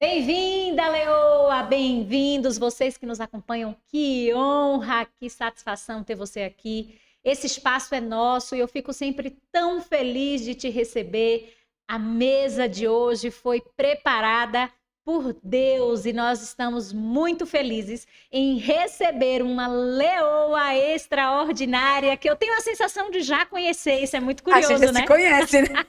Bem-vinda, Leoa! Bem-vindos, vocês que nos acompanham. Que honra, que satisfação ter você aqui. Esse espaço é nosso e eu fico sempre tão feliz de te receber. A mesa de hoje foi preparada por Deus e nós estamos muito felizes em receber uma leoa extraordinária que eu tenho a sensação de já conhecer. Isso é muito curioso, a gente né? se conhece, né?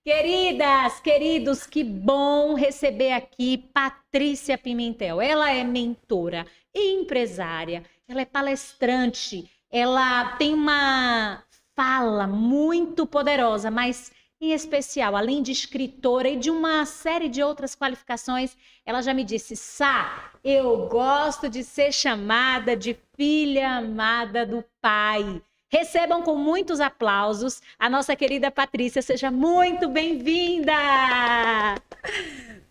Queridas, queridos, que bom receber aqui Patrícia Pimentel. Ela é mentora, empresária, ela é palestrante, ela tem uma fala muito poderosa, mas em especial, além de escritora e de uma série de outras qualificações, ela já me disse: Sá, eu gosto de ser chamada de filha amada do Pai. Recebam com muitos aplausos a nossa querida Patrícia. Seja muito bem-vinda!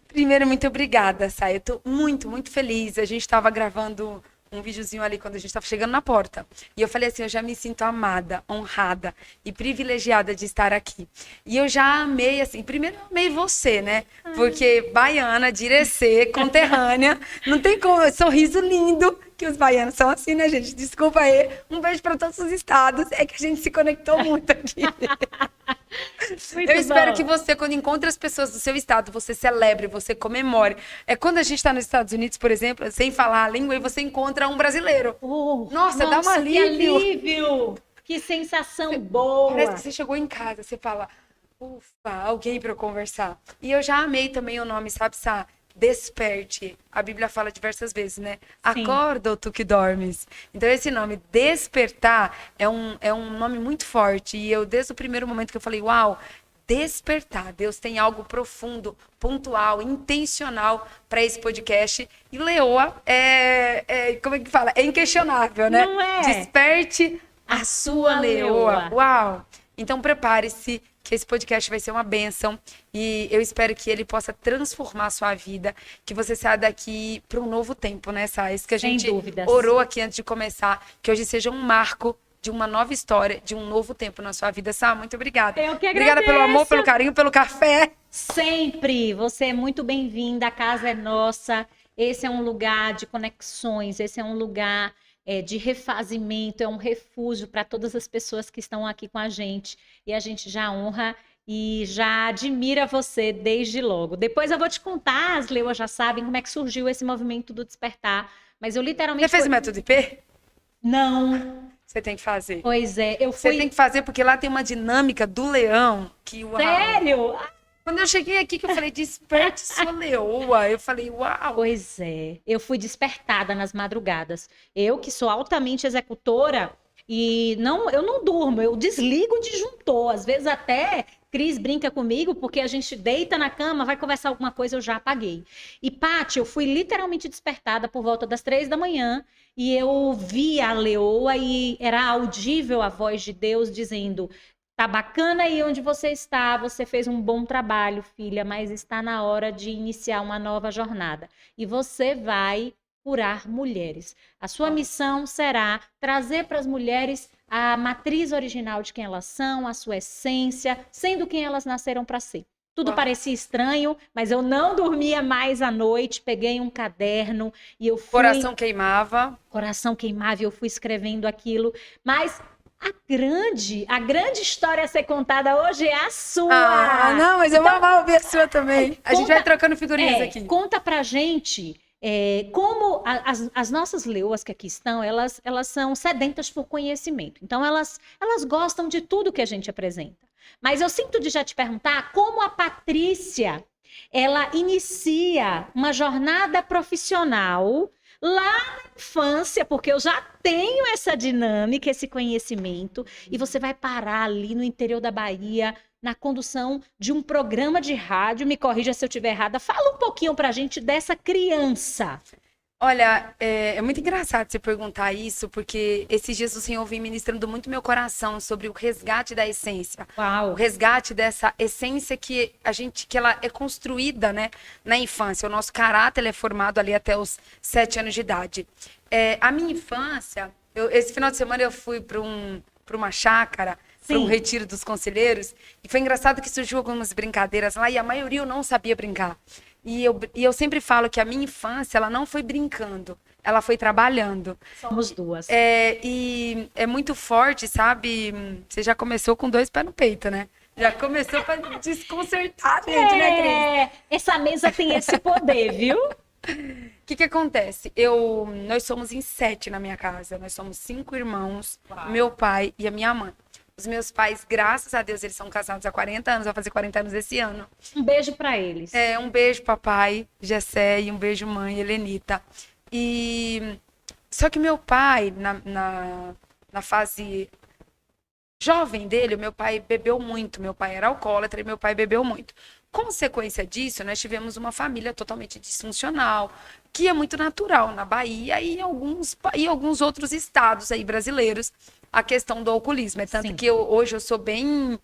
Primeiro, muito obrigada, Sai. Eu tô muito feliz. A gente estava gravando um videozinho ali quando a gente estava chegando na porta. E eu falei assim, eu já me sinto amada, honrada e privilegiada de estar aqui. E eu já amei, assim, primeiro eu amei você, né? Porque baiana, de Irecê, conterrânea, não tem como, sorriso lindo, que os baianos são assim, né, gente? Desculpa aí. Um beijo para todos os estados. É que a gente se conectou muito aqui. Muito Eu espero bom. que você, quando encontra as pessoas do seu estado, você celebre, você comemore. É quando a gente está nos Estados Unidos, por exemplo, sem falar a língua, e você encontra um brasileiro. Nossa, dá um alívio. Que alívio! Que sensação boa! Parece que você chegou em casa, você fala, ufa, alguém para eu conversar. E eu já amei também o nome, sabe, Sá? Desperte. A Bíblia fala diversas vezes, né? Sim. Acorda, ou tu que dormes. Então, esse nome, despertar, é um nome muito forte. E eu, desde o primeiro momento que eu falei, uau, despertar. Deus tem algo profundo, pontual, intencional para esse podcast. E Leoa como é que fala? É inquestionável, né? Não é? Desperte a sua leoa. Uau! Então, prepare-se, que esse podcast vai ser uma bênção e eu espero que ele possa transformar a sua vida, que você saia daqui para um novo tempo, né, Sá? Isso que a Sem gente dúvidas. orou aqui antes de começar, que hoje seja um marco de uma nova história, de um novo tempo na sua vida. Sá, muito obrigada. Eu que Obrigada pelo amor, agradeço. pelo carinho, pelo café. Sempre! Você é muito bem-vinda, a casa é nossa. Esse é um lugar de conexões, esse é um lugar de refazimento, é um refúgio para todas as pessoas que estão aqui com a gente. E a gente já honra e já admira você desde logo. Depois eu vou te contar, as leoas já sabem como é que surgiu esse movimento do despertar. Mas eu literalmente... Você fez o método IP? Não. Você tem que fazer. Pois é, eu Você fui... tem que fazer, porque lá tem uma dinâmica do leão que, uau. Sério? Quando eu cheguei aqui, que eu falei, desperte sua leoa. Eu falei, uau. Pois é, eu fui despertada nas madrugadas. Eu que sou altamente executora e eu não durmo, eu desligo o disjuntor. Às vezes até Cris brinca comigo porque a gente deita na cama, vai conversar alguma coisa, eu já apaguei. E Paty, eu fui literalmente despertada por volta das 3 da manhã e eu vi a leoa e era audível a voz de Deus dizendo: tá bacana aí onde você está, você fez um bom trabalho, filha, mas está na hora de iniciar uma nova jornada. E você vai curar mulheres. A sua missão será trazer para as mulheres a matriz original de quem elas são, a sua essência, sendo quem elas nasceram para ser. Tudo parecia estranho, mas eu não dormia mais à noite, peguei um caderno e eu fui... Coração queimava. Coração queimava e eu fui escrevendo aquilo, mas... A grande história a ser contada hoje é a sua. Ah, não, mas eu vou amar ouvir a sua também. A gente vai trocando figurinhas aqui. Conta pra gente como as nossas leoas que aqui estão, elas são sedentas por conhecimento. Então, elas gostam de tudo que a gente apresenta. Mas eu sinto de já te perguntar como a Patrícia, ela inicia uma jornada profissional lá na infância, porque eu já tenho essa dinâmica, esse conhecimento, e você vai parar ali no interior da Bahia, na condução de um programa de rádio, me corrija se eu estiver errada, fala um pouquinho pra gente dessa criança. Olha, é muito engraçado você perguntar isso, porque esses dias o Senhor vem ministrando muito meu coração sobre o resgate da essência. Uau. O resgate dessa essência que ela é construída, né, na infância. O nosso caráter ele é formado ali até os 7 anos de idade. A minha infância, esse final de semana eu fui para uma chácara, para um retiro dos conselheiros, e foi engraçado que surgiu algumas brincadeiras lá, e a maioria eu não sabia brincar. E eu sempre falo que a minha infância, ela não foi brincando, ela foi trabalhando. Somos duas. E é muito forte, sabe? Você já começou com 2 pés no peito, né? Já começou para desconcertar a gente, né, Cris? Essa mesa tem esse poder, viu? O que acontece? Nós somos em 7 na minha casa. Nós somos 5 irmãos, meu pai e a minha mãe. Os meus pais, graças a Deus, eles são casados há 40 anos, vai fazer 40 anos esse ano. Um beijo pra eles. Um beijo, papai, Gessé, e um beijo, mãe, Helenita. Só que meu pai, na fase jovem dele, meu pai bebeu muito. Meu pai era alcoólatra e meu pai bebeu muito. Consequência disso, nós tivemos uma família totalmente disfuncional, que é muito natural na Bahia e em alguns outros estados aí brasileiros, a questão do alcoolismo. É tanto que hoje eu sou bem,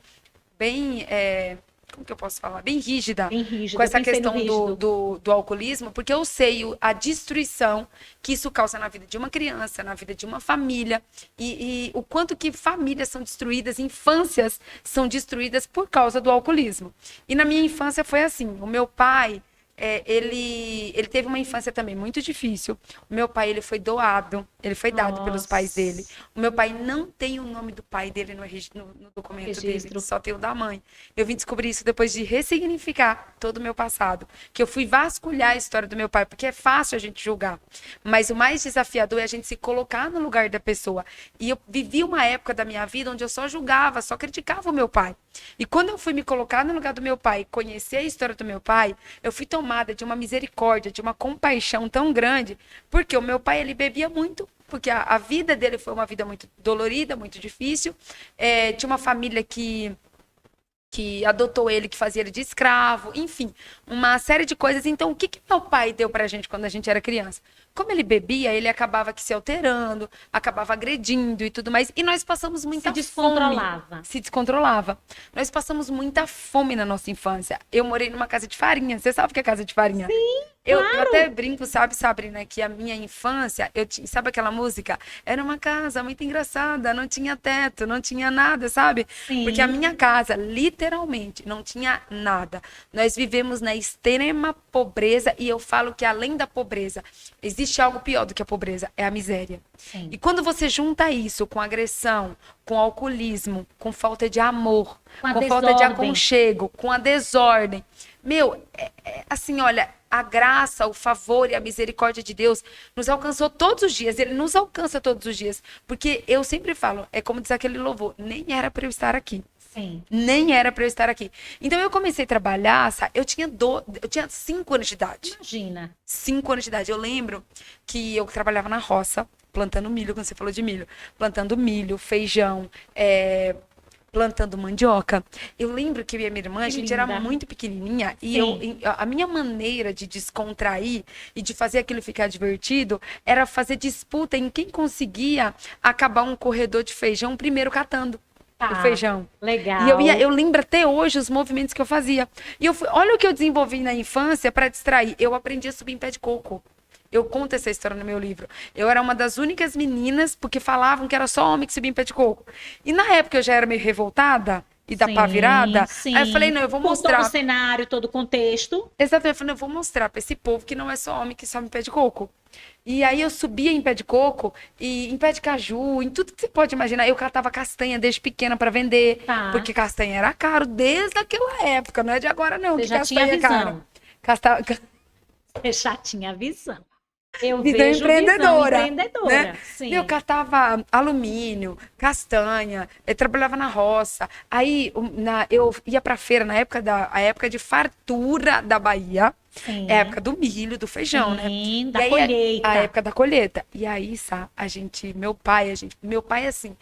como que eu posso falar? Bem rígida com essa questão do alcoolismo, porque eu sei a destruição que isso causa na vida de uma criança, na vida de uma família, e o quanto que famílias são destruídas, infâncias são destruídas por causa do alcoolismo. E na minha infância foi assim, o meu pai... ele teve uma infância também muito difícil. O meu pai, ele foi doado, ele foi dado pelos pais dele. O meu pai não tem o nome do pai dele no documento dele, só tem o da mãe. Eu vim descobrir isso depois de ressignificar todo o meu passado, que eu fui vasculhar a história do meu pai, porque é fácil a gente julgar, mas o mais desafiador é a gente se colocar no lugar da pessoa. E eu vivi uma época da minha vida onde eu só julgava, só criticava o meu pai. E quando eu fui me colocar no lugar do meu pai, conhecer a história do meu pai, eu fui tomada de uma misericórdia, de uma compaixão tão grande, porque o meu pai, ele bebia muito, porque a vida dele foi uma vida muito dolorida, muito difícil. Tinha uma família que adotou ele, que fazia ele de escravo, enfim, uma série de coisas. Então, o que meu pai deu pra gente quando a gente era criança? Como ele bebia, ele acabava que se alterando, acabava agredindo e tudo mais. E nós passamos muita fome. Se descontrolava. Nós passamos muita fome na nossa infância. Eu morei numa casa de farinha. Você sabe o que é casa de farinha? Sim, eu claro. até brinco, sabe, Sabrina, que a minha infância, sabe aquela música? Era uma casa muito engraçada, não tinha teto, não tinha nada, sabe? Sim. Porque a minha casa, literalmente, não tinha nada. Nós vivemos na extrema pobreza, e eu falo que além da pobreza, existe algo pior do que a pobreza, é a miséria. Sim. E quando você junta isso com agressão, com alcoolismo, com falta de amor, com falta de aconchego, com a desordem, assim, olha, a graça, o favor e a misericórdia de Deus nos alcançou todos os dias. Ele nos alcança todos os dias. Porque eu sempre falo, é como diz aquele louvor, nem era para eu estar aqui. Sim. Nem era para eu estar aqui. Então eu comecei a trabalhar, sabe? Eu tinha 5 anos de idade. Imagina. 5 anos de idade. Eu lembro que eu trabalhava na roça, plantando milho, quando você falou de milho. Plantando milho, feijão, plantando mandioca. Eu lembro que eu e a minha irmã, a gente era muito pequenininha, e a minha maneira de descontrair e de fazer aquilo ficar divertido era fazer disputa em quem conseguia acabar um corredor de feijão primeiro catando o feijão. Legal. E eu lembro até hoje os movimentos que eu fazia. E olha o que eu desenvolvi na infância para distrair. Eu aprendi a subir em pé de coco. Eu conto essa história no meu livro. Eu era uma das únicas meninas, porque falavam que era só homem que subia em pé de coco. E na época eu já era meio revoltada e da pá virada. Aí eu falei, não, eu vou mostrar. Todo o cenário, todo o contexto. Exatamente. Eu falei, eu vou mostrar para esse povo que não é só homem que sobe em pé de coco. E aí eu subia em pé de coco, e em pé de caju, em tudo que você pode imaginar. Eu catava castanha desde pequena para vender, porque castanha era caro desde aquela época, não é de agora não. Você já tinha visão. Você já tinha visão. Eu visão empreendedora. Né? Sim. Eu catava alumínio, castanha, eu trabalhava na roça. Aí eu ia pra feira na época de fartura da Bahia. Sim. Época do milho, do feijão, né? Da colheita. A época da colheita. E aí, meu pai, assim,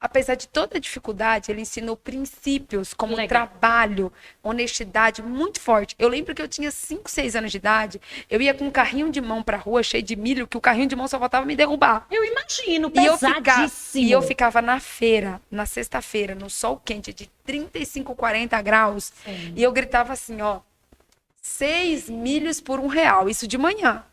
apesar de toda a dificuldade, ele ensinou princípios como trabalho, honestidade, muito forte. Eu lembro que eu tinha 5, 6 anos de idade, eu ia com um carrinho de mão pra rua, cheio de milho, que o carrinho de mão só faltava me derrubar. Eu imagino, pesadíssimo. E eu ficava na feira, na sexta-feira, no sol quente de 35, 40 graus, e eu gritava assim, 6 milhos por R$1, isso de manhã.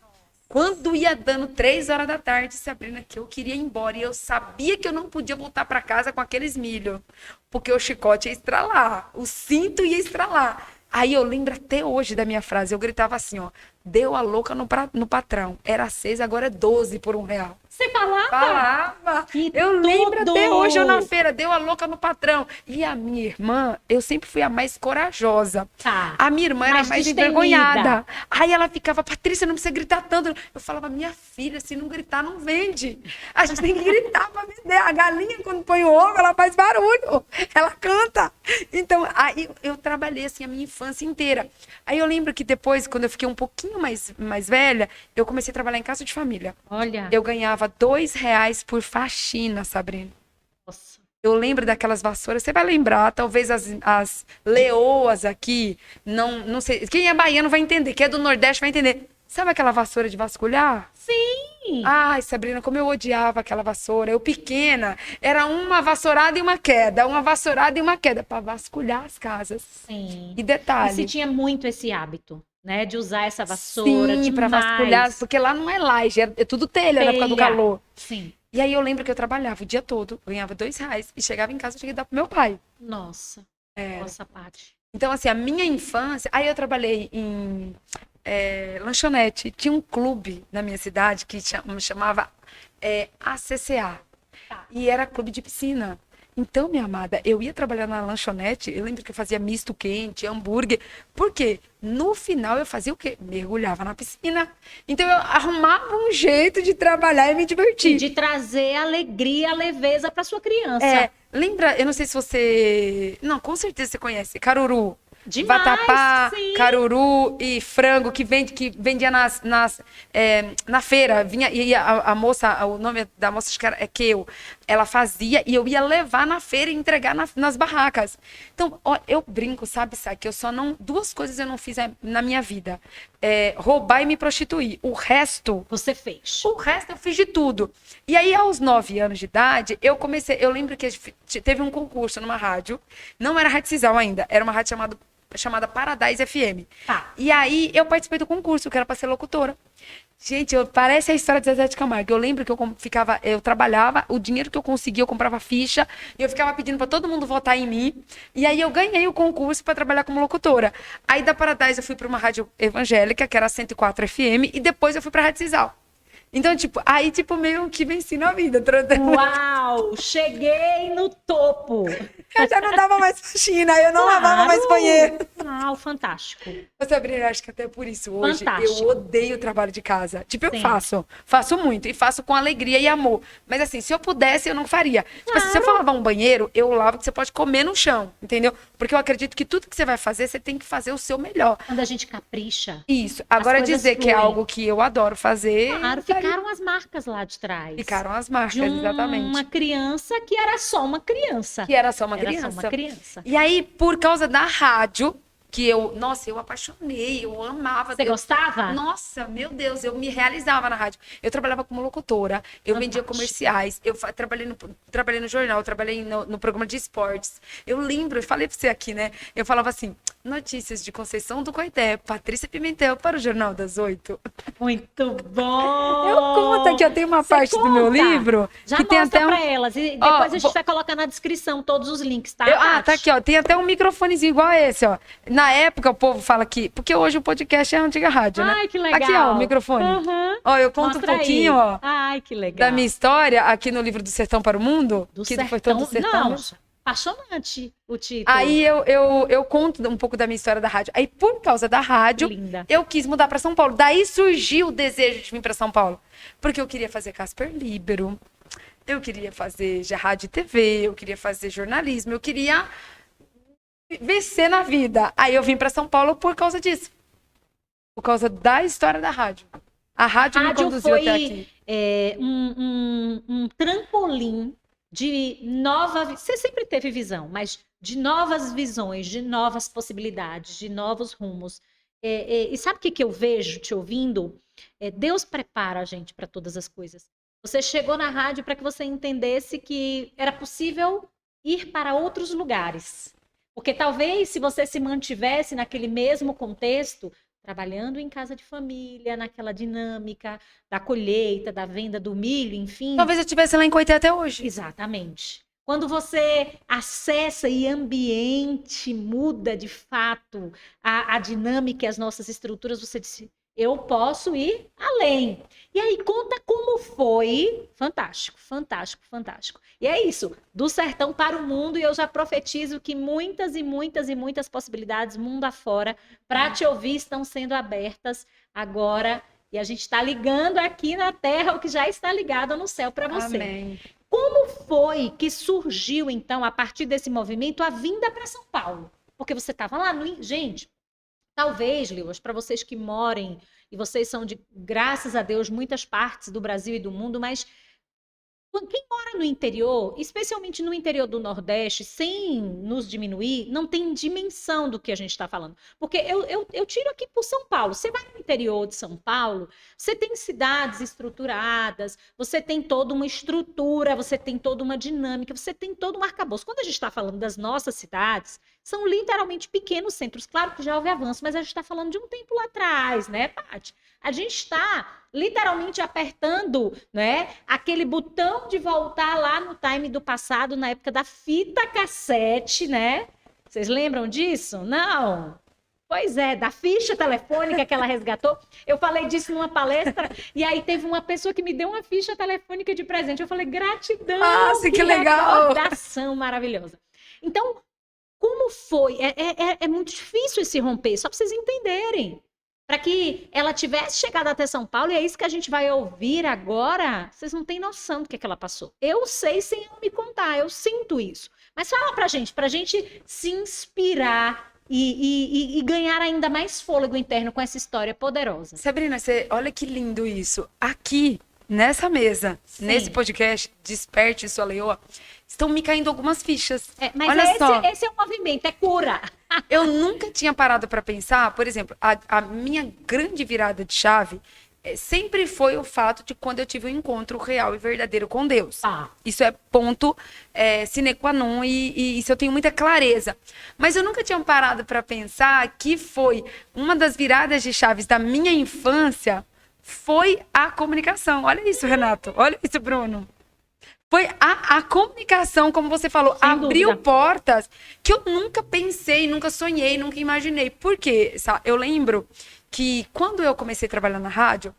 Quando ia dando 3 horas da tarde, Sabrina, que eu queria ir embora. E eu sabia que eu não podia voltar para casa com aqueles milho. Porque o chicote ia estralar, o cinto ia estralar. Aí eu lembro até hoje da minha frase. Eu gritava assim, ó. Deu a louca no patrão. Era 6, agora é 12 por R$ 1. Você falava? Falava. Que Eu lembro tudo! até hoje, eu na feira, deu a louca no patrão. E a minha irmã, eu sempre fui a mais corajosa. Tá. A minha irmã era Mais mais destemida. envergonhada. Aí ela ficava, Patrícia, não precisa gritar tanto. Eu falava, minha filha, se não gritar, não vende. A gente tem que gritar pra vender. A galinha, quando põe o ovo, ela faz barulho. Ela canta. Então, aí eu trabalhei assim a minha infância inteira. Aí eu lembro que depois, quando eu fiquei um pouquinho mais velha, eu comecei a trabalhar em casa de família. Olha. Eu ganhava R$ 2 por faxina, Sabrina. Nossa. Eu lembro daquelas vassouras, você vai lembrar, talvez as leoas aqui, não sei, quem é baiano vai entender, quem é do Nordeste vai entender. Sabe aquela vassoura de vasculhar? Sim. Ai, Sabrina, como eu odiava aquela vassoura. Eu pequena, era uma vassourada e uma queda, uma vassourada e uma queda, para vasculhar as casas. Sim. E E detalhe... você tinha muito esse hábito, né? De usar essa vassoura Sim, para demais. vasculhar, porque lá não é laje, é tudo telha na época do Telha. calor. Sim. E aí eu lembro que eu trabalhava o dia todo, ganhava R$ 2 e chegava em casa e tinha que dar pro meu pai. Nossa. É. Nossa, Paty. Então, assim, a minha infância... Aí eu trabalhei em lanchonete. Tinha um clube na minha cidade que chamava ACCA. Tá. E era clube de piscina. Então, minha amada, eu ia trabalhar na lanchonete, eu lembro que eu fazia misto quente, hambúrguer. Por quê? No final eu fazia o quê? Mergulhava na piscina. Então eu arrumava um jeito de trabalhar e me E divertir. de trazer alegria, leveza para sua criança. Lembra, eu não sei se você... Não, com certeza você conhece. Caruru. Demais, Vatapá, sim. caruru e frango que vendia na feira. Vinha, e a moça, o nome da moça acho que é Keu, ela fazia e eu ia levar na feira e entregar nas barracas. Então, ó, eu brinco, sabe, que eu só não... Duas coisas eu não fiz na minha vida. Roubar e me prostituir. O resto eu fiz de tudo. E aí, aos 9 anos de idade, eu lembro que teve um concurso numa rádio, não era Rádio Cisal ainda, era uma rádio chamada Paradise FM. Tá. E aí, eu participei do concurso, que era para ser locutora. Gente, parece a história de Zezé de Camargo. Eu lembro que eu trabalhava, o dinheiro que eu conseguia, eu comprava ficha, e eu ficava pedindo para todo mundo votar em mim. E aí eu ganhei o concurso para trabalhar como locutora. Aí da Paradise eu fui para uma rádio evangélica, que era a 104 FM, e depois eu fui para a Rádio Cisal. Então, aí, meio que venci na vida. Uau! Cheguei no topo! Eu já não dava mais faxina, eu não lavava mais banheiro. Uau, fantástico. Sabrina, acho que até por isso hoje Fantástico. eu odeio o trabalho de casa. Eu Sim. faço muito e faço com alegria e amor. Mas assim, se eu pudesse, eu não faria. Assim, se eu for lavar um banheiro, eu lavo que você pode comer no chão, entendeu? Porque eu acredito que tudo que você vai fazer, você tem que fazer o seu melhor. Quando a gente capricha. Isso. Agora coisas dizer que é fluem. algo que eu adoro fazer. Claro, ficaram as marcas lá de trás. Ficaram as marcas, de exatamente. uma criança que era só uma criança. Que era só uma Era criança. só uma criança. E aí, por causa da rádio, que eu apaixonei, eu amava. Você gostava? Nossa, meu Deus, eu me realizava na rádio. Eu trabalhava como locutora, eu vendia Fantástico. comerciais, eu trabalhei no jornal, eu trabalhei no programa de esportes. Eu lembro, eu falei pra você aqui, né? Eu falava assim, notícias de Conceição do Coité, Patrícia Pimentel para o Jornal das 8. Muito bom! Eu conto aqui, eu tenho uma Você parte do meu conta? livro Já que tem mostra até pra elas. E depois a gente vou- vai colocar na descrição todos os links, tá? tá Tati? aqui, ó. Tem até um microfonezinho igual a esse, ó. Na época, o povo fala que... Porque hoje o podcast é a antiga rádio, né? Ai, que legal. Aqui, ó, o microfone. Aham. Ó, eu conto Mostra um pouquinho, aí. ó, Ai, que legal. da minha história aqui no livro Do Sertão para o Mundo. Do que sertão. foi todo do sertão. Não, né? apaixonante o título. Aí eu conto um pouco da minha história da rádio. Aí, por causa da rádio, Linda. eu quis mudar para São Paulo. Daí surgiu o desejo de vir para São Paulo. Porque eu queria fazer Casper Líbero, eu queria fazer rádio e TV, eu queria fazer jornalismo, eu queria vencer na vida. Aí eu vim para São Paulo por causa disso. Por causa da história da rádio. A rádio me conduziu foi até aqui. um trampolim de nova... Você sempre teve visão, mas de novas visões, de novas possibilidades, de novos rumos. E sabe o que eu vejo te ouvindo? Deus prepara a gente para todas as coisas. Você chegou na rádio para que você entendesse que era possível ir para outros lugares. Porque talvez se você se mantivesse naquele mesmo contexto, trabalhando em casa de família, naquela dinâmica da colheita, da venda do milho, enfim. Talvez eu estivesse lá em Coité até hoje. Exatamente. Quando você acessa e ambiente muda de fato a dinâmica e as nossas estruturas, você disse, eu posso ir além. E aí, conta como foi. Fantástico, fantástico, fantástico. E é isso, do sertão para o mundo, e eu já profetizo que muitas e muitas e muitas possibilidades, mundo afora, para te ouvir, estão sendo abertas agora. E a gente está ligando aqui na terra o que já está ligado no céu para você. Amém. Como foi que surgiu, então, a partir desse movimento, a vinda para São Paulo? Porque você estava lá no... Gente, talvez, Lilas, para vocês que morem, e vocês são de, graças a Deus, muitas partes do Brasil e do mundo, mas quem mora no interior, especialmente no interior do Nordeste, sem nos diminuir, não tem dimensão do que a gente está falando. Porque eu tiro aqui por São Paulo. Você vai no interior de São Paulo, você tem cidades estruturadas, você tem toda uma estrutura, você tem toda uma dinâmica, você tem todo um arcabouço. Quando a gente está falando das nossas cidades, são literalmente pequenos centros. Claro que já houve avanço, mas a gente está falando de um tempo lá atrás, né, Paty? A gente está literalmente apertando, né, aquele botão de voltar lá no time do passado, na época da fita cassete, né? Vocês lembram disso? Não? Pois é, da ficha telefônica que ela resgatou. Eu falei disso numa palestra e aí teve uma pessoa que me deu uma ficha telefônica de presente. Eu falei, gratidão! Nossa, que legal! Recordação maravilhosa. Então, como foi? É muito difícil esse romper, só para vocês entenderem. Para que ela tivesse chegado até São Paulo, e é isso que a gente vai ouvir agora, vocês não têm noção do que ela passou. Eu sei sem ela me contar, eu sinto isso. Mas fala pra gente se inspirar e ganhar ainda mais fôlego interno com essa história poderosa. Sabrina, olha que lindo isso. Aqui, nessa mesa, nesse podcast, Desperte Sua Leoa, estão me caindo algumas fichas. Mas olha só. Esse é o movimento, é cura. Eu nunca tinha parado para pensar, por exemplo, a minha grande virada de chave sempre foi o fato de quando eu tive um encontro real e verdadeiro com Deus. Isso é ponto sine qua non e isso eu tenho muita clareza. Mas eu nunca tinha parado para pensar que foi uma das viradas de chaves da minha infância foi a comunicação. Olha isso, Renato. Olha isso, Bruno. Foi a comunicação, como você falou, sem abriu dúvida. portas que eu nunca pensei, nunca sonhei, nunca imaginei. Por quê? Eu lembro que quando eu comecei a trabalhar na rádio,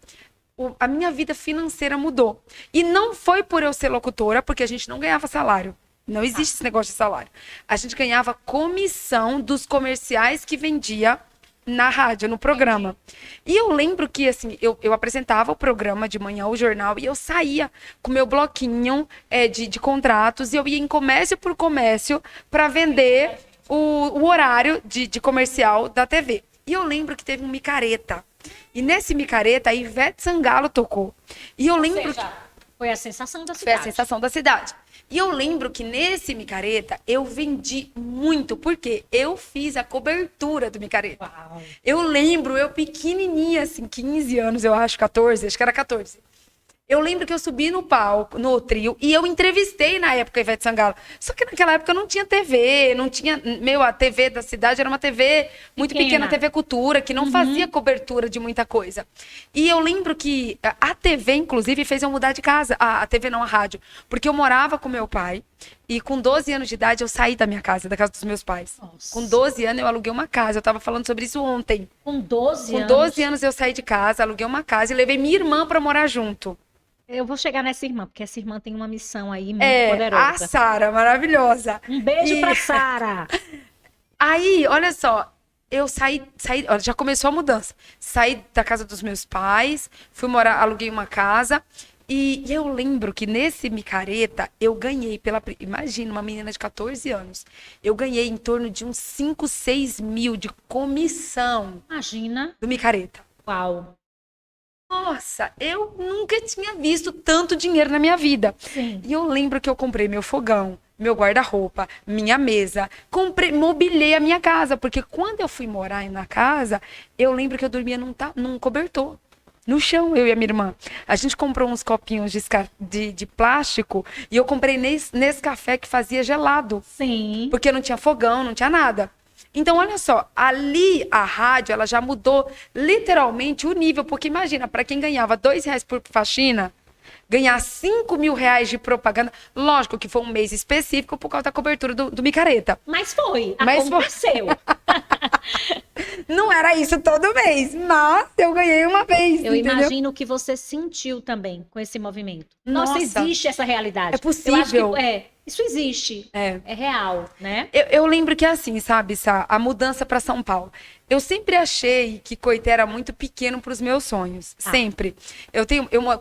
a minha vida financeira mudou. E não foi por eu ser locutora, porque a gente não ganhava salário. Não existe esse negócio de salário. A gente ganhava comissão dos comerciais que vendia na rádio, no programa. E eu lembro que, assim, eu apresentava o programa de manhã, o jornal, e eu saía com meu bloquinho de contratos, e eu ia em comércio por comércio para vender o horário de comercial da TV. E eu lembro que teve um micareta. E nesse micareta, a Ivete Sangalo tocou. E eu lembro que foi a sensação da cidade. foi a sensação da cidade. E eu lembro que nesse micareta eu vendi muito, porque eu fiz a cobertura do micareta. Uau. Eu lembro, eu pequenininha, assim, 15 anos, eu acho, 14, acho que era 14. Eu lembro que eu subi no palco, no trio, e eu entrevistei na época a Ivete Sangalo. Só que naquela época não tinha TV, não tinha... a TV da cidade era uma TV muito pequena, TV Cultura, que não fazia cobertura de muita coisa. E eu lembro que a TV, inclusive, fez eu mudar de casa. A TV não, a rádio. Porque eu morava com meu pai, e com 12 anos de idade eu saí da minha casa, da casa dos meus pais. Nossa. Com 12 anos eu aluguei uma casa, eu tava falando sobre isso ontem. Com 12 anos? Com 12 anos eu saí de casa, aluguei uma casa e levei minha irmã pra morar junto. Eu vou chegar nessa irmã, porque essa irmã tem uma missão aí muito poderosa. A Sara, maravilhosa. Um beijo pra Sara. Aí, olha só, eu saí, olha, já começou a mudança. Saí da casa dos meus pais, fui morar, aluguei uma casa. E eu lembro que nesse micareta, eu ganhei imagina, uma menina de 14 anos. Eu ganhei em torno de uns 5, 6 mil de comissão. Imagina. Do micareta. Uau. Nossa, eu nunca tinha visto tanto dinheiro na minha vida. Sim. E eu lembro que eu comprei meu fogão, meu guarda-roupa, minha mesa, mobilei a minha casa, porque quando eu fui morar na casa, eu lembro que eu dormia num cobertor, no chão, eu e a minha irmã. A gente comprou uns copinhos de plástico e eu comprei nesse café que fazia gelado. Sim. Porque não tinha fogão, não tinha nada. Então, olha só, ali a rádio, ela já mudou literalmente o nível, porque imagina, para quem ganhava R$2 por faxina, ganhar 5 mil reais de propaganda. Lógico que foi um mês específico por causa da cobertura do Micareta. Mas foi, Mas aconteceu. Não era isso todo mês, mas eu ganhei uma vez, Eu entendeu? imagino que você sentiu também com esse movimento. Nossa, Nossa, existe essa realidade. é possível. Eu acho que isso existe. É. É real, né? Eu lembro que é assim, sabe, Sá, a mudança para São Paulo. Eu sempre achei que Coité era muito pequeno para os meus sonhos. Ah. Sempre.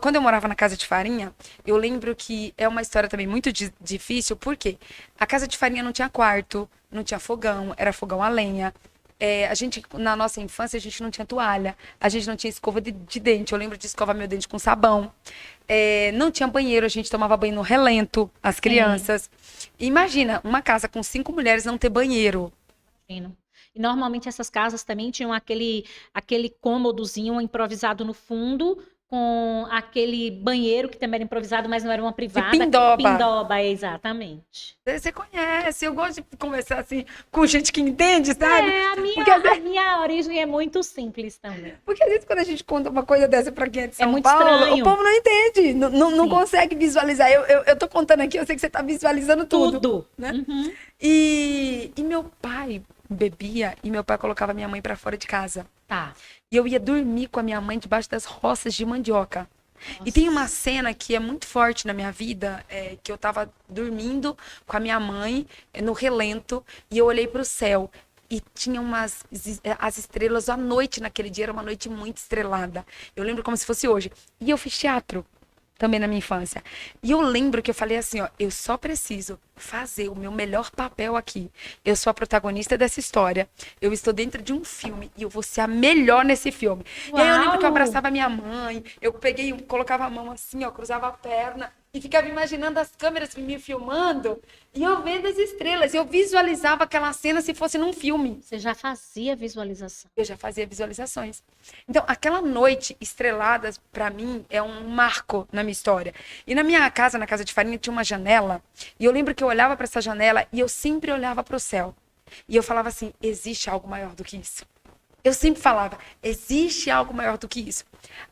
Quando eu morava na Casa de Farinha, eu lembro que é uma história também muito difícil, porque a Casa de Farinha não tinha quarto, não tinha fogão, era fogão a lenha. Na nossa infância, a gente não tinha toalha, a gente não tinha escova de dente. Eu lembro de escovar meu dente com sabão. Não tinha banheiro, a gente tomava banho no relento, as crianças. Imagina, uma casa com 5 mulheres não ter banheiro. E normalmente essas casas também tinham aquele cômodozinho improvisado no fundo, com aquele banheiro que também era improvisado, mas não era uma privada. Pindoba. Pindoba, exatamente. Você conhece, eu gosto de conversar assim com gente que entende, sabe? A minha origem é muito simples também. Porque às vezes quando a gente conta uma coisa dessa pra quem é de São muito Paulo, estranho. o povo não entende, não consegue visualizar. Eu tô contando aqui, eu sei que você tá visualizando tudo. Né? Uhum. E meu pai bebia e meu pai colocava minha mãe pra fora de casa. Tá. E eu ia dormir com a minha mãe debaixo das roças de mandioca. Nossa. E tem uma cena que é muito forte na minha vida, que eu tava dormindo com a minha mãe no relento e eu olhei pro céu e tinha as estrelas à noite naquele dia, era uma noite muito estrelada. Eu lembro como se fosse hoje. E eu fiz teatro também na minha infância. E eu lembro que eu falei assim, ó, eu só preciso fazer o meu melhor papel aqui. Eu sou a protagonista dessa história. Eu estou dentro de um filme e eu vou ser a melhor nesse filme. Uau! E aí eu lembro que eu abraçava minha mãe, eu colocava a mão assim, ó, cruzava a perna e ficava imaginando as câmeras me filmando e eu vendo as estrelas. Eu visualizava aquela cena se fosse num filme. Você já fazia visualização. Eu já fazia visualizações. Então, aquela noite estrelada, pra mim, é um marco na minha história. E na minha casa, na Casa de Farinha, tinha uma janela. E eu lembro que eu olhava para essa janela e eu sempre olhava para o céu. E eu falava assim, existe algo maior do que isso. Eu sempre falava, existe algo maior do que isso.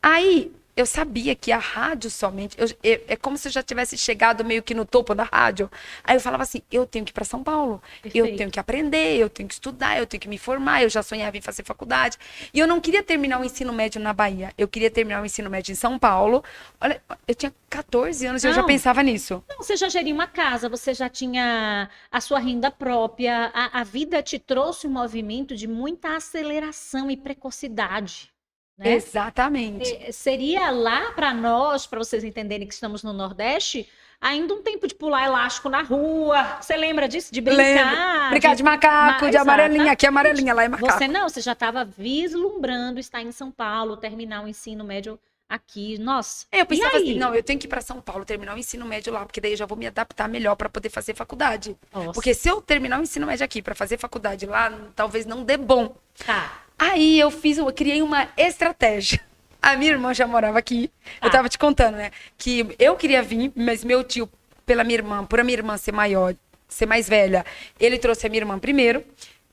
Aí, eu sabia que a rádio somente... é como se eu já tivesse chegado meio que no topo da rádio. Aí eu falava assim, eu tenho que ir para São Paulo. Perfeito. Eu tenho que aprender, eu tenho que estudar, eu tenho que me formar. Eu já sonhava em fazer faculdade. E eu não queria terminar o ensino médio na Bahia. Eu queria terminar o ensino médio em São Paulo. Olha, eu tinha 14 anos e eu já pensava nisso. Não, você já geria uma casa, você já tinha a sua renda própria. A vida te trouxe um movimento de muita aceleração e precocidade. Né? Exatamente. Seria lá para nós, para vocês entenderem que estamos no Nordeste, ainda um tempo de pular elástico na rua. Você lembra disso? De brincar? Lembro. Brincar de macaco, de amarelinha. Aqui é amarelinha, lá é macaco. Você já estava vislumbrando estar em São Paulo, terminar o ensino médio aqui. Nossa. Eu pensava assim, não, eu tenho que ir para São Paulo, terminar o ensino médio lá, porque daí eu já vou me adaptar melhor para poder fazer faculdade. Nossa. Porque se eu terminar o ensino médio aqui para fazer faculdade lá, talvez não dê bom. Tá. Aí eu criei uma estratégia. A minha irmã já morava aqui. Eu tava te contando, né? Que eu queria vir, mas meu tio, por a minha irmã ser maior, ser mais velha, ele trouxe a minha irmã primeiro.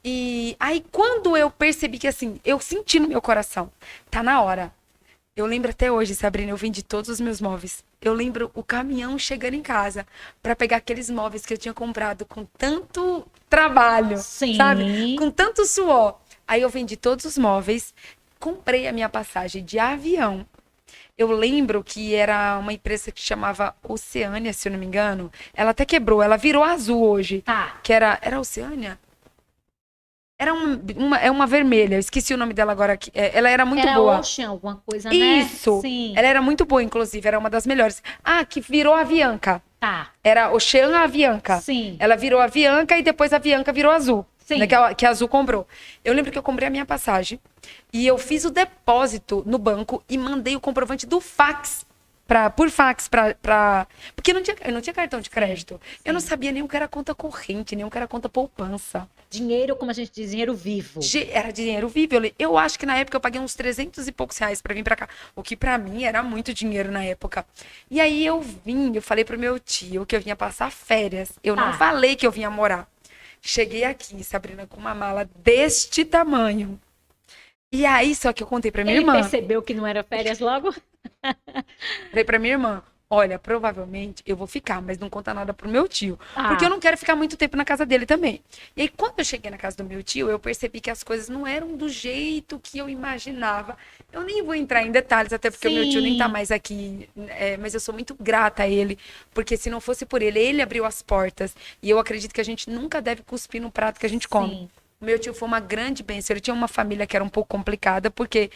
E aí, quando eu percebi que assim, eu senti no meu coração, tá na hora. Eu lembro até hoje, Sabrina, eu vendi todos os meus móveis. Eu lembro o caminhão chegando em casa para pegar aqueles móveis que eu tinha comprado com tanto trabalho, Sim. sabe? Com tanto suor. Aí eu vendi todos os móveis, comprei a minha passagem de avião. Eu lembro que era uma empresa que chamava Oceânia, se eu não me engano. Ela até quebrou, ela virou azul hoje. Tá. Que era Oceânia? Era uma vermelha, eu esqueci o nome dela agora. Ela era muito boa. Ocean, alguma coisa, né? Isso. Sim. Ela era muito boa, inclusive, era uma das melhores. Ah, que virou a Avianca. Tá. Era Ocean Avianca. Sim. Ela virou a Avianca e depois a Avianca virou azul. Sim. Né, que a Azul comprou. Eu lembro que eu comprei a minha passagem e eu fiz o depósito no banco e mandei o comprovante do fax por fax porque eu não tinha cartão de crédito. Sim. Eu não sabia nem o que era conta corrente, nem o que era conta poupança. Dinheiro, como a gente diz, dinheiro vivo. Era dinheiro vivo. Eu acho que na época eu paguei uns 300 e poucos reais pra vir pra cá. O que pra mim era muito dinheiro na época. E aí eu falei pro meu tio que eu vinha passar férias. Eu não falei que eu vinha morar. Cheguei aqui, Sabrina, com uma mala deste tamanho. E aí, só que eu contei pra minha irmã. Ele percebeu que não era férias logo? Falei pra minha irmã, olha, provavelmente eu vou ficar, mas não conta nada pro meu tio. Porque eu não quero ficar muito tempo na casa dele também. E aí, quando eu cheguei na casa do meu tio, eu percebi que as coisas não eram do jeito que eu imaginava. Eu nem vou entrar em detalhes, até porque o meu tio nem tá mais aqui. Mas eu sou muito grata a ele, porque se não fosse por ele, ele abriu as portas. E eu acredito que a gente nunca deve cuspir no prato que a gente come. Sim. Meu tio foi uma grande bênção. Ele tinha uma família que era um pouco complicada, porque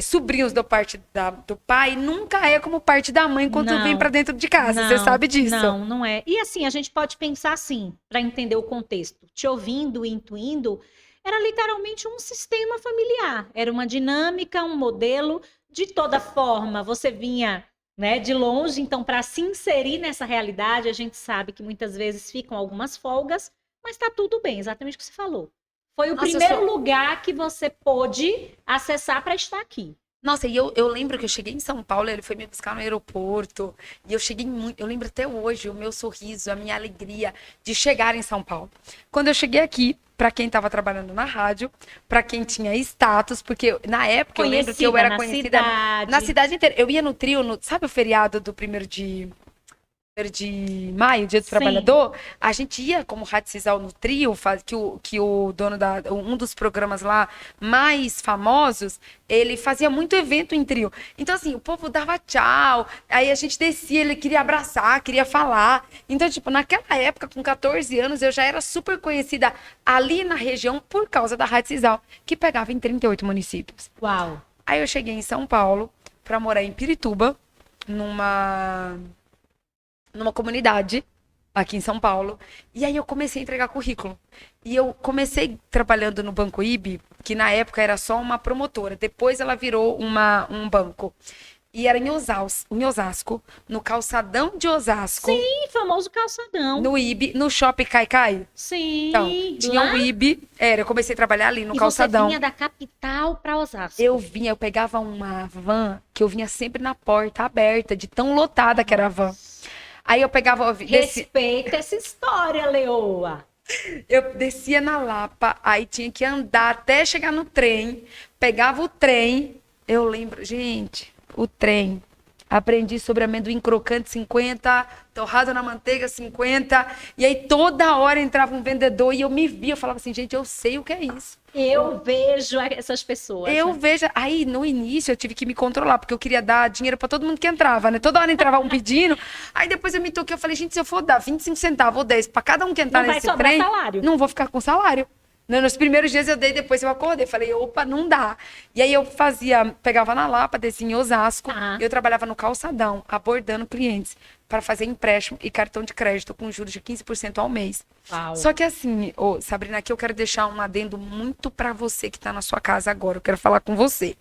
sobrinhos da parte do pai nunca é como parte da mãe quando vem pra dentro de casa. Você sabe disso. Não é. E assim, a gente pode pensar assim, para entender o contexto. Te ouvindo, intuindo, era literalmente um sistema familiar. Era uma dinâmica, um modelo. De toda forma, você vinha, né, de longe. Então, para se inserir nessa realidade, a gente sabe que muitas vezes ficam algumas folgas, mas tá tudo bem, exatamente o que você falou. Foi o primeiro lugar que você pôde acessar para estar aqui. Nossa, e eu lembro que eu cheguei em São Paulo, ele foi me buscar no aeroporto, e eu cheguei muito, eu lembro até hoje o meu sorriso, a minha alegria de chegar em São Paulo. Quando eu cheguei aqui, para quem estava trabalhando na rádio, para quem tinha status, porque na época eu lembro que eu era conhecida na cidade inteira. Eu ia no trio, sabe o feriado do 1º de maio, Dia do Trabalhador, a gente ia como Rádio Cisal no trio, que o dono um dos programas lá mais famosos, ele fazia muito evento em trio. Então, assim, o povo dava tchau, aí a gente descia, ele queria abraçar, queria falar. Então, tipo, naquela época, com 14 anos, eu já era super conhecida ali na região por causa da Rádio Cisal, que pegava em 38 municípios. Uau! Aí eu cheguei em São Paulo para morar em Pirituba, numa comunidade aqui em São Paulo. E aí eu comecei a entregar currículo. E eu comecei trabalhando no Banco IB, que na época era só uma promotora. Depois ela virou um banco. E era em Osasco, no calçadão de Osasco. Sim, famoso calçadão. No IB, no Shopping Caicai. Sim. Então, tinha o IB. Eu comecei a trabalhar ali no calçadão. Você vinha da capital para Osasco? Eu pegava uma van que eu vinha sempre na porta aberta, de tão lotada que era a van. Aí eu pegava... Respeita essa história, Leoa. Eu descia na Lapa, aí tinha que andar até chegar no trem. Pegava o trem. Eu lembro... Gente, o trem. Aprendi sobre amendoim crocante, 50. Torrada na manteiga, 50. E aí toda hora entrava um vendedor e eu me via. Eu falava assim, gente, eu sei o que é isso. Eu vejo essas pessoas. Eu vejo. Aí, no início, eu tive que me controlar, porque eu queria dar dinheiro pra todo mundo que entrava, né? Toda hora entrava um pedindo. Aí depois eu me toquei, eu falei, gente, se eu for dar 25 centavos ou 10 pra cada um que entrar nesse trem, não vou ficar com salário. Nos primeiros dias eu dei, depois eu acordei. Falei, opa, não dá. E aí eu pegava na Lapa, descia em Osasco. Eu trabalhava no calçadão, abordando clientes para fazer empréstimo e cartão de crédito com juros de 15% ao mês. Uau. Só que assim, Sabrina, aqui eu quero deixar um adendo muito para você que tá na sua casa agora. Eu quero falar com você.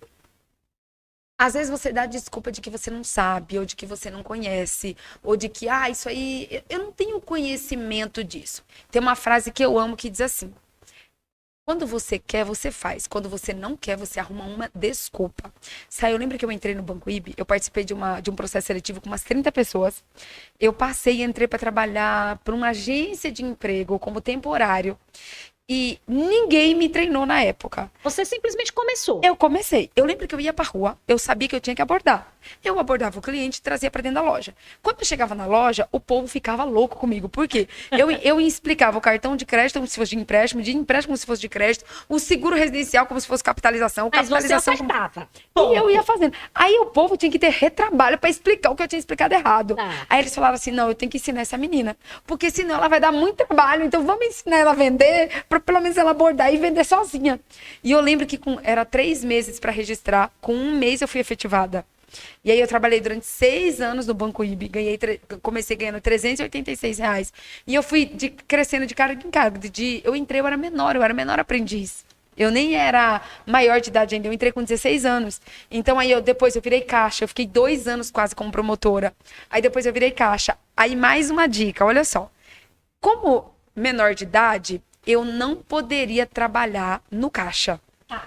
Às vezes você dá desculpa de que você não sabe, ou de que você não conhece, ou de que, isso aí, eu não tenho conhecimento disso. Tem uma frase que eu amo que diz assim: quando você quer, você faz. Quando você não quer, você arruma uma desculpa. Eu lembro que eu entrei no Banco IB, eu participei de um processo seletivo com umas 30 pessoas. Eu passei e entrei para trabalhar para uma agência de emprego como temporário. E ninguém me treinou na época. Você simplesmente começou. Eu comecei. Eu lembro que eu ia pra rua, eu sabia que eu tinha que abordar. Eu abordava o cliente e trazia pra dentro da loja. Quando eu chegava na loja, o povo ficava louco comigo. Por quê? Eu explicava o cartão de crédito como se fosse de empréstimo como se fosse de crédito, o seguro residencial como se fosse capitalização, capitalização... Mas você acertava. E eu ia fazendo. Aí o povo tinha que ter retrabalho pra explicar o que eu tinha explicado errado. Aí eles falavam assim, não, eu tenho que ensinar essa menina, porque senão ela vai dar muito trabalho, então vamos ensinar ela a vender, pra pelo menos ela abordar e vender sozinha. E eu lembro que era 3 meses para registrar, com 1 mês eu fui efetivada. E aí eu trabalhei durante 6 anos no Banco IB, comecei ganhando R$386. E eu fui crescendo de cargo em cargo. Eu entrei, eu era menor aprendiz. Eu nem era maior de idade ainda, eu entrei com 16 anos. Então aí depois eu virei caixa, eu fiquei 2 anos quase como promotora. Aí depois eu virei caixa. Aí mais uma dica, olha só. Como menor de idade, eu não poderia trabalhar no caixa.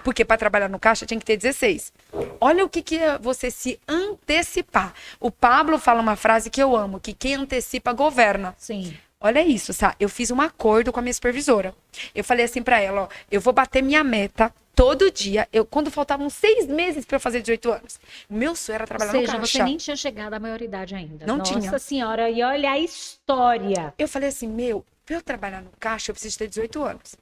Porque para trabalhar no caixa tinha que ter 16. Olha o que é você se antecipar. O Pablo fala uma frase que eu amo, que quem antecipa governa. Sim. Olha isso, sabe? Eu fiz um acordo com a minha supervisora. Eu falei assim para ela, eu vou bater minha meta Todo dia, quando faltavam 6 meses para eu fazer 18 anos. Meu sonho era trabalhar no Ou seja, caixa. você nem tinha chegado à maioridade ainda. Não Nossa tinha. Senhora, e olha a história. Eu falei assim, pra eu trabalhar no caixa, eu preciso ter 18 anos.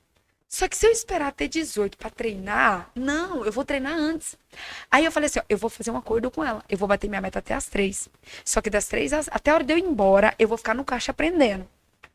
Só que se eu esperar ter 18 para treinar, não, eu vou treinar antes. Aí eu falei assim, ó, eu vou fazer um acordo com ela. Eu vou bater minha meta até as 3. Só que das 3 até a hora de eu ir embora, eu vou ficar no caixa aprendendo.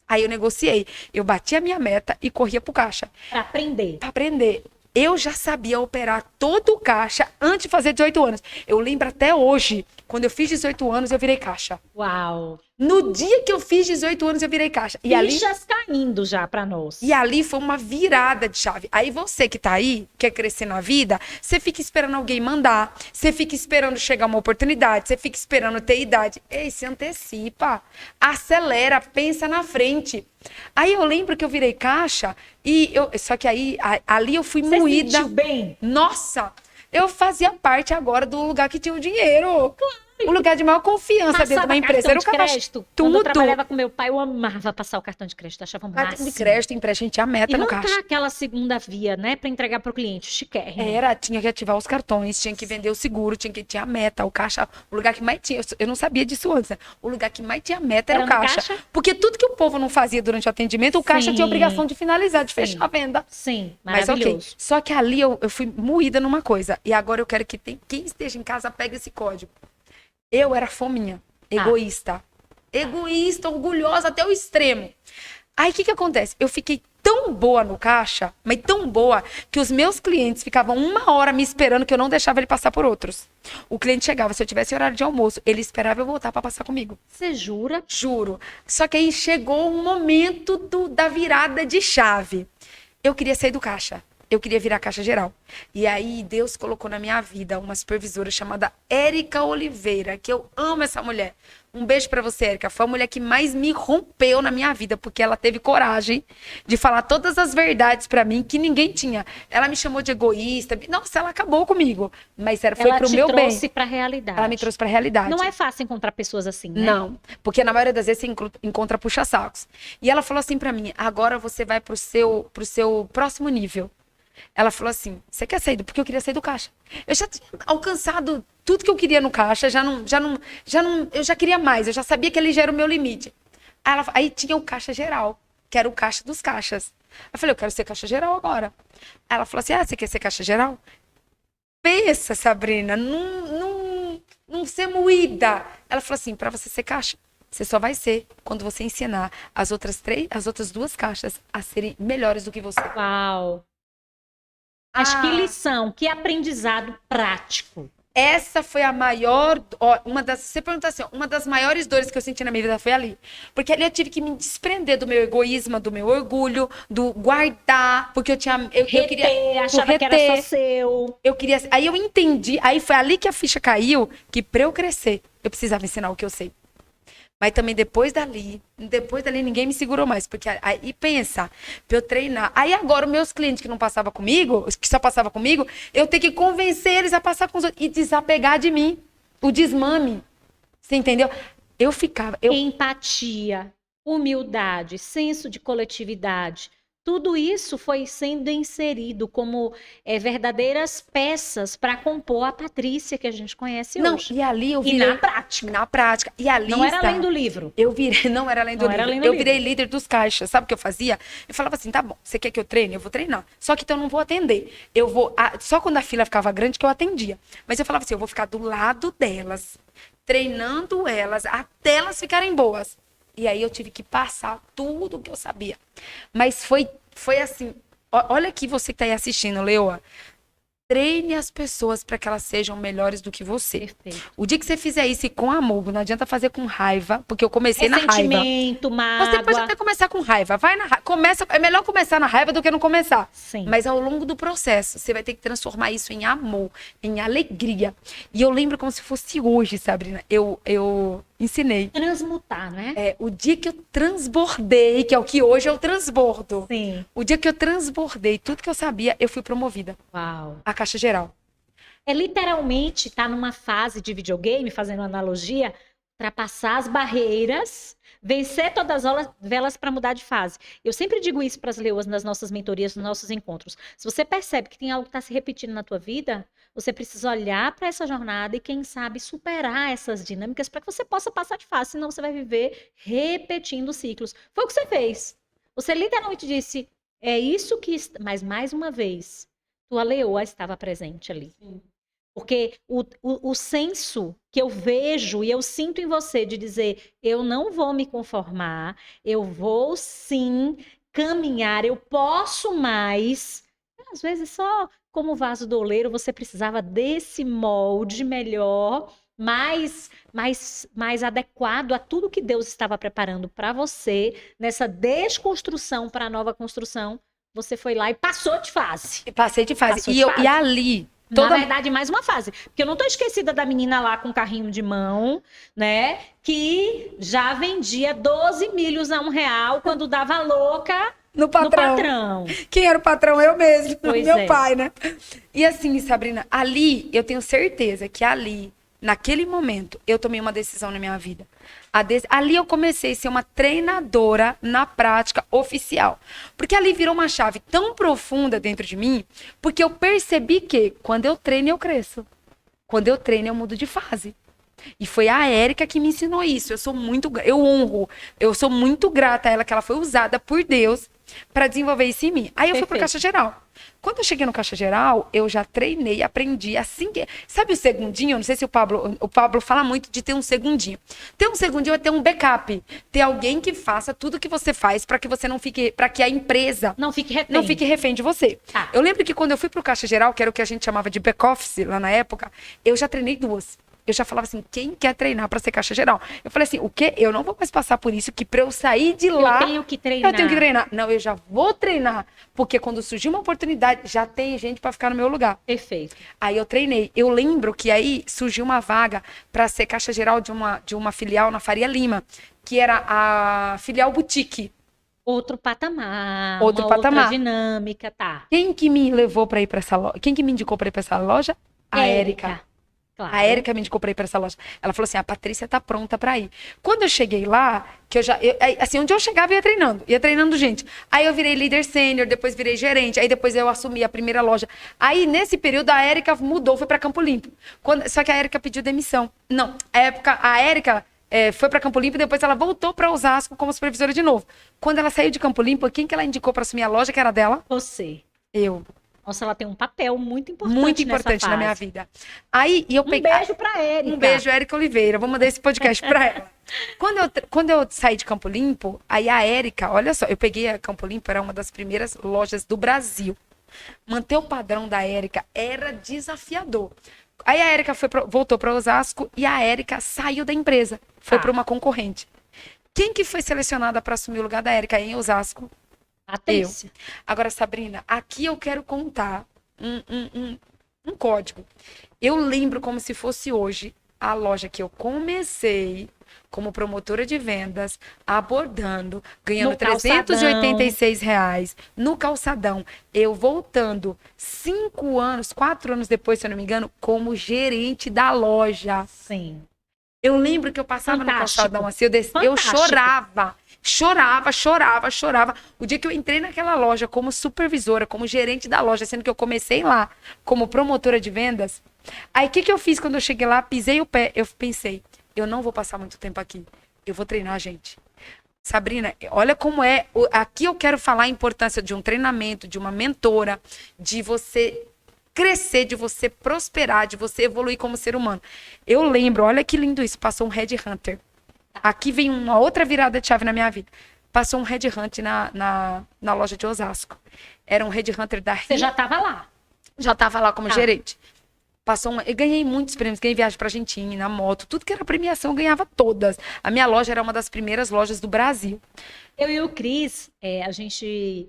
Aí eu negociei. Eu bati a minha meta e corria pro caixa. Pra aprender. Pra aprender. Eu já sabia operar todo o caixa antes de fazer 18 anos. Eu lembro até hoje, quando eu fiz 18 anos, eu virei caixa. Uau. No dia que eu fiz 18 anos, eu virei caixa. Fichas caindo já pra nós. E ali foi uma virada de chave. Aí você que tá aí, quer crescer na vida, você fica esperando alguém mandar, você fica esperando chegar uma oportunidade, você fica esperando ter idade. Ei, se antecipa, acelera, pensa na frente. Aí eu lembro que eu virei caixa só que aí ali eu fui moída. Você sentiu bem? Nossa, eu fazia parte agora do lugar que tinha o dinheiro. Claro. O lugar de maior confiança dentro de uma empresa era o caixa. Crédito. Tudo. Quando eu trabalhava com meu pai, eu amava passar o cartão de crédito, achava o máximo. Cartão de crédito, empréstimo, a gente tinha meta e no não caixa. tá aquela segunda via, né, pra entregar pro cliente, chiquérrimo. Tinha que ativar os cartões, tinha que vender o seguro, tinha a meta, o caixa, o lugar que mais tinha, eu não sabia disso antes, né? O lugar que mais tinha meta era o caixa. Porque tudo que o povo não fazia durante o atendimento, o caixa tinha a obrigação de finalizar, de fechar a venda. Sim, maravilhoso. Mas ok. Só que ali eu fui moída numa coisa, e agora eu quero que quem esteja em casa pegue esse código. Eu era fominha, egoísta. Egoísta, orgulhosa até o extremo. Aí o que acontece? Eu fiquei tão boa no caixa, mas tão boa, que os meus clientes ficavam 1 hora me esperando que eu não deixava ele passar por outros. O cliente chegava, se eu tivesse horário de almoço, ele esperava eu voltar para passar comigo. Você jura? Juro. Só que aí chegou um momento da virada de chave. Eu queria sair do caixa. Eu queria virar caixa geral. E aí Deus colocou na minha vida uma supervisora chamada Érica Oliveira, que eu amo essa mulher. Um beijo pra você, Érica. Foi a mulher que mais me rompeu na minha vida, porque ela teve coragem de falar todas as verdades pra mim que ninguém tinha. Ela me chamou de egoísta. Nossa, ela acabou comigo. Mas foi pro meu bem. Ela te trouxe pra realidade. Ela me trouxe pra realidade. Não é fácil encontrar pessoas assim, né? Não, porque na maioria das vezes você encontra puxa-sacos. E ela falou assim pra mim, agora você vai pro seu próximo nível. Ela falou assim, você quer sair? Porque eu queria sair do caixa. Eu já tinha alcançado tudo que eu queria no caixa, eu já queria mais, eu já sabia que ele já era o meu limite. Aí tinha o caixa geral, que era o caixa dos caixas. Eu falei, eu quero ser caixa geral agora. Aí ela falou assim, você quer ser caixa geral? Pensa, Sabrina, não ser moída. Ela falou assim, pra você ser caixa, você só vai ser quando você ensinar as outras 2 caixas a serem melhores do que você. Uau! Mas que lição, que aprendizado prático. Essa foi a maior, você pergunta assim, uma das maiores dores que eu senti na minha vida foi ali. Porque ali eu tive que me desprender do meu egoísmo, do meu orgulho, do guardar, porque eu queria achava que era só seu. Aí eu entendi, aí foi ali que a ficha caiu, que pra eu crescer, eu precisava ensinar o que eu sei. Mas também depois dali ninguém me segurou mais. Porque aí pensa, pra eu treinar. Aí agora os meus clientes que não passavam comigo, que só passavam comigo, eu tenho que convencer eles a passar com os outros e desapegar de mim. O desmame. Você entendeu? Eu ficava... Empatia, humildade, senso de coletividade. Tudo isso foi sendo inserido como verdadeiras peças para compor a Patrícia que a gente conhece hoje. E ali eu virei... Na prática. E ali não era além do livro. Não era além do livro. Eu virei líder dos caixas. Sabe o que eu fazia? Eu falava assim, tá bom, você quer que eu treine? Eu vou treinar. Só que então eu não vou atender. Só quando a fila ficava grande que eu atendia. Mas eu falava assim, eu vou ficar do lado delas, treinando elas, até elas ficarem boas. E aí eu tive que passar tudo o que eu sabia. Mas foi assim, olha aqui você que tá aí assistindo, Leoa. Treine as pessoas para que elas sejam melhores do que você. Perfeito. O dia que você fizer isso com amor, não adianta fazer com raiva, porque eu comecei na raiva. Ressentimento, mágoa. Você pode até começar com raiva. É melhor começar na raiva do que não começar. Sim. Mas ao longo do processo, você vai ter que transformar isso em amor, em alegria. E eu lembro como se fosse hoje, Sabrina. Eu ensinei. Transmutar, não é? O dia que eu transbordei, que é o que hoje é o transbordo. Sim. O dia que eu transbordei tudo que eu sabia, eu fui promovida. Uau. A caixa geral. Literalmente tá numa fase de videogame, fazendo analogia, ultrapassar as barreiras, vencer todas as velas para mudar de fase. Eu sempre digo isso para as leoas nas nossas mentorias, nos nossos encontros. Se você percebe que tem algo que está se repetindo na tua vida, você precisa olhar para essa jornada e, quem sabe, superar essas dinâmicas para que você possa passar de fase, senão você vai viver repetindo ciclos. Foi o que você fez. Você literalmente disse, é isso que... Mas, mais uma vez, tua leoa estava presente ali. Sim. Porque o senso que eu vejo e eu sinto em você de dizer, eu não vou me conformar, eu vou sim caminhar, eu posso mais. Às vezes só como vaso do oleiro você precisava desse molde melhor, mais adequado a tudo que Deus estava preparando para você, nessa desconstrução para a nova construção. Você foi lá e passou de fase. Passei de fase. Passou de fase. E ali... Na verdade, mais uma fase. Porque eu não tô esquecida da menina lá com o carrinho de mão, né? Que já vendia 12 milhos a R$1 quando dava louca no patrão. Quem era o patrão? Eu mesmo. Meu pai, né? E assim, Sabrina, ali, eu tenho certeza que ali, naquele momento, eu tomei uma decisão na minha vida. Ali eu comecei a ser uma treinadora na prática oficial. Porque ali virou uma chave tão profunda dentro de mim, porque eu percebi que quando eu treino, eu cresço. Quando eu treino, eu mudo de fase. E foi a Érica que me ensinou isso. Eu sou muito grata a ela, que ela foi usada por Deus para desenvolver isso em mim. Aí eu fui pro Caixa Geral. Quando eu cheguei no Caixa Geral, eu já treinei, aprendi assim que... Sabe o segundinho? Eu não sei se o Pablo fala muito de ter um segundinho. Ter um segundinho é ter um backup. Ter alguém que faça tudo que você faz para que você não fique... Para que a empresa não fique refém de você. Ah. Eu lembro que quando eu fui pro Caixa Geral, que era o que a gente chamava de back-office lá na época, eu já treinei 2. Eu já falava assim, quem quer treinar para ser Caixa Geral? Eu falei assim, o quê? Eu não vou mais passar por isso, que para eu sair de lá... Eu tenho que treinar. Não, eu já vou treinar, porque quando surgir uma oportunidade, já tem gente para ficar no meu lugar. Perfeito. Aí eu treinei. Eu lembro que aí surgiu uma vaga para ser Caixa Geral de uma filial na Faria Lima, que era a filial boutique. Outro patamar, outra dinâmica, tá. Quem que me levou para ir para essa loja? Quem que me indicou para ir para essa loja? A Érica. Claro. A Érica me indicou pra ir pra essa loja. Ela falou assim, a Patrícia tá pronta pra ir. Quando eu cheguei lá, assim, onde eu chegava, eu ia treinando gente. Aí eu virei líder sênior, depois virei gerente, aí depois eu assumi a primeira loja. Aí, nesse período, a Érica mudou, foi pra Campo Limpo. Só que a Érica pediu demissão. Não, a Érica foi pra Campo Limpo e depois ela voltou pra Osasco como supervisora de novo. Quando ela saiu de CampoLimpo, quem que ela indicou pra assumir a loja, que era dela? Você. Eu. Nossa, ela tem um papel muito importante na minha vida. Aí, eu peguei... beijo pra Érica. Um beijo, Érica Oliveira. Vou mandar esse podcast pra ela. Quando eu saí de Campo Limpo, aí a Érica, olha só, eu peguei a Campo Limpo, era uma das primeiras lojas do Brasil. Manter o padrão da Érica era desafiador. Aí a Érica voltou para Osasco e a Érica saiu da empresa. Foi para uma concorrente. Quem que foi selecionada para assumir o lugar da Érica em Osasco? Eu. Agora, Sabrina, aqui eu quero contar um código. Eu lembro como se fosse hoje a loja que eu comecei como promotora de vendas, abordando, ganhando R$386 no calçadão. Eu voltando 4 anos depois, se eu não me engano, como gerente da loja. Sim. Eu lembro que eu passava no calçadão assim, eu chorava. Chorava. O dia que eu entrei naquela loja como supervisora, como gerente da loja, sendo que eu comecei lá como promotora de vendas. Aí, o que eu fiz quando eu cheguei lá? Pisei o pé. Eu pensei, eu não vou passar muito tempo aqui. Eu vou treinar, gente. Sabrina, olha como é. Aqui eu quero falar a importância de um treinamento, de uma mentora, de você crescer, de você prosperar, de você evoluir como ser humano. Eu lembro, olha que lindo isso, passou um headhunter. Aqui vem uma outra virada de chave na minha vida. Passou um headhunter na loja de Osasco. Era um headhunter da... Você já estava lá? Já estava lá como gerente. Eu ganhei muitos prêmios, ganhei viagem pra Argentina, moto, tudo que era premiação, eu ganhava todas. A minha loja era uma das primeiras lojas do Brasil. Eu e o Cris, a gente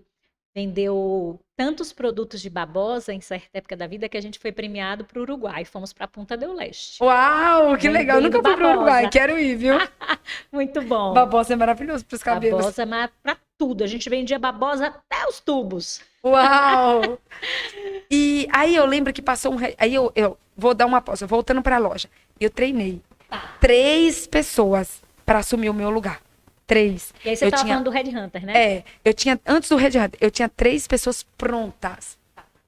vendeu tantos produtos de babosa em certa época da vida que a gente foi premiado para o Uruguai. Fomos para Punta del Leste. Uau, que legal. Nunca fui para o Uruguai, quero ir, viu? Muito bom. Babosa é maravilhoso para os cabelos. Babosa é para tudo. A gente vendia babosa até os tubos. Uau! E aí eu lembro que passou Aí eu vou dar uma pausa, voltando para a loja. Eu treinei. 3 pessoas para assumir o meu lugar. 3. E aí você tava falando do Red Hunter, né? Eu tinha, antes do Red Hunter, eu tinha 3 pessoas prontas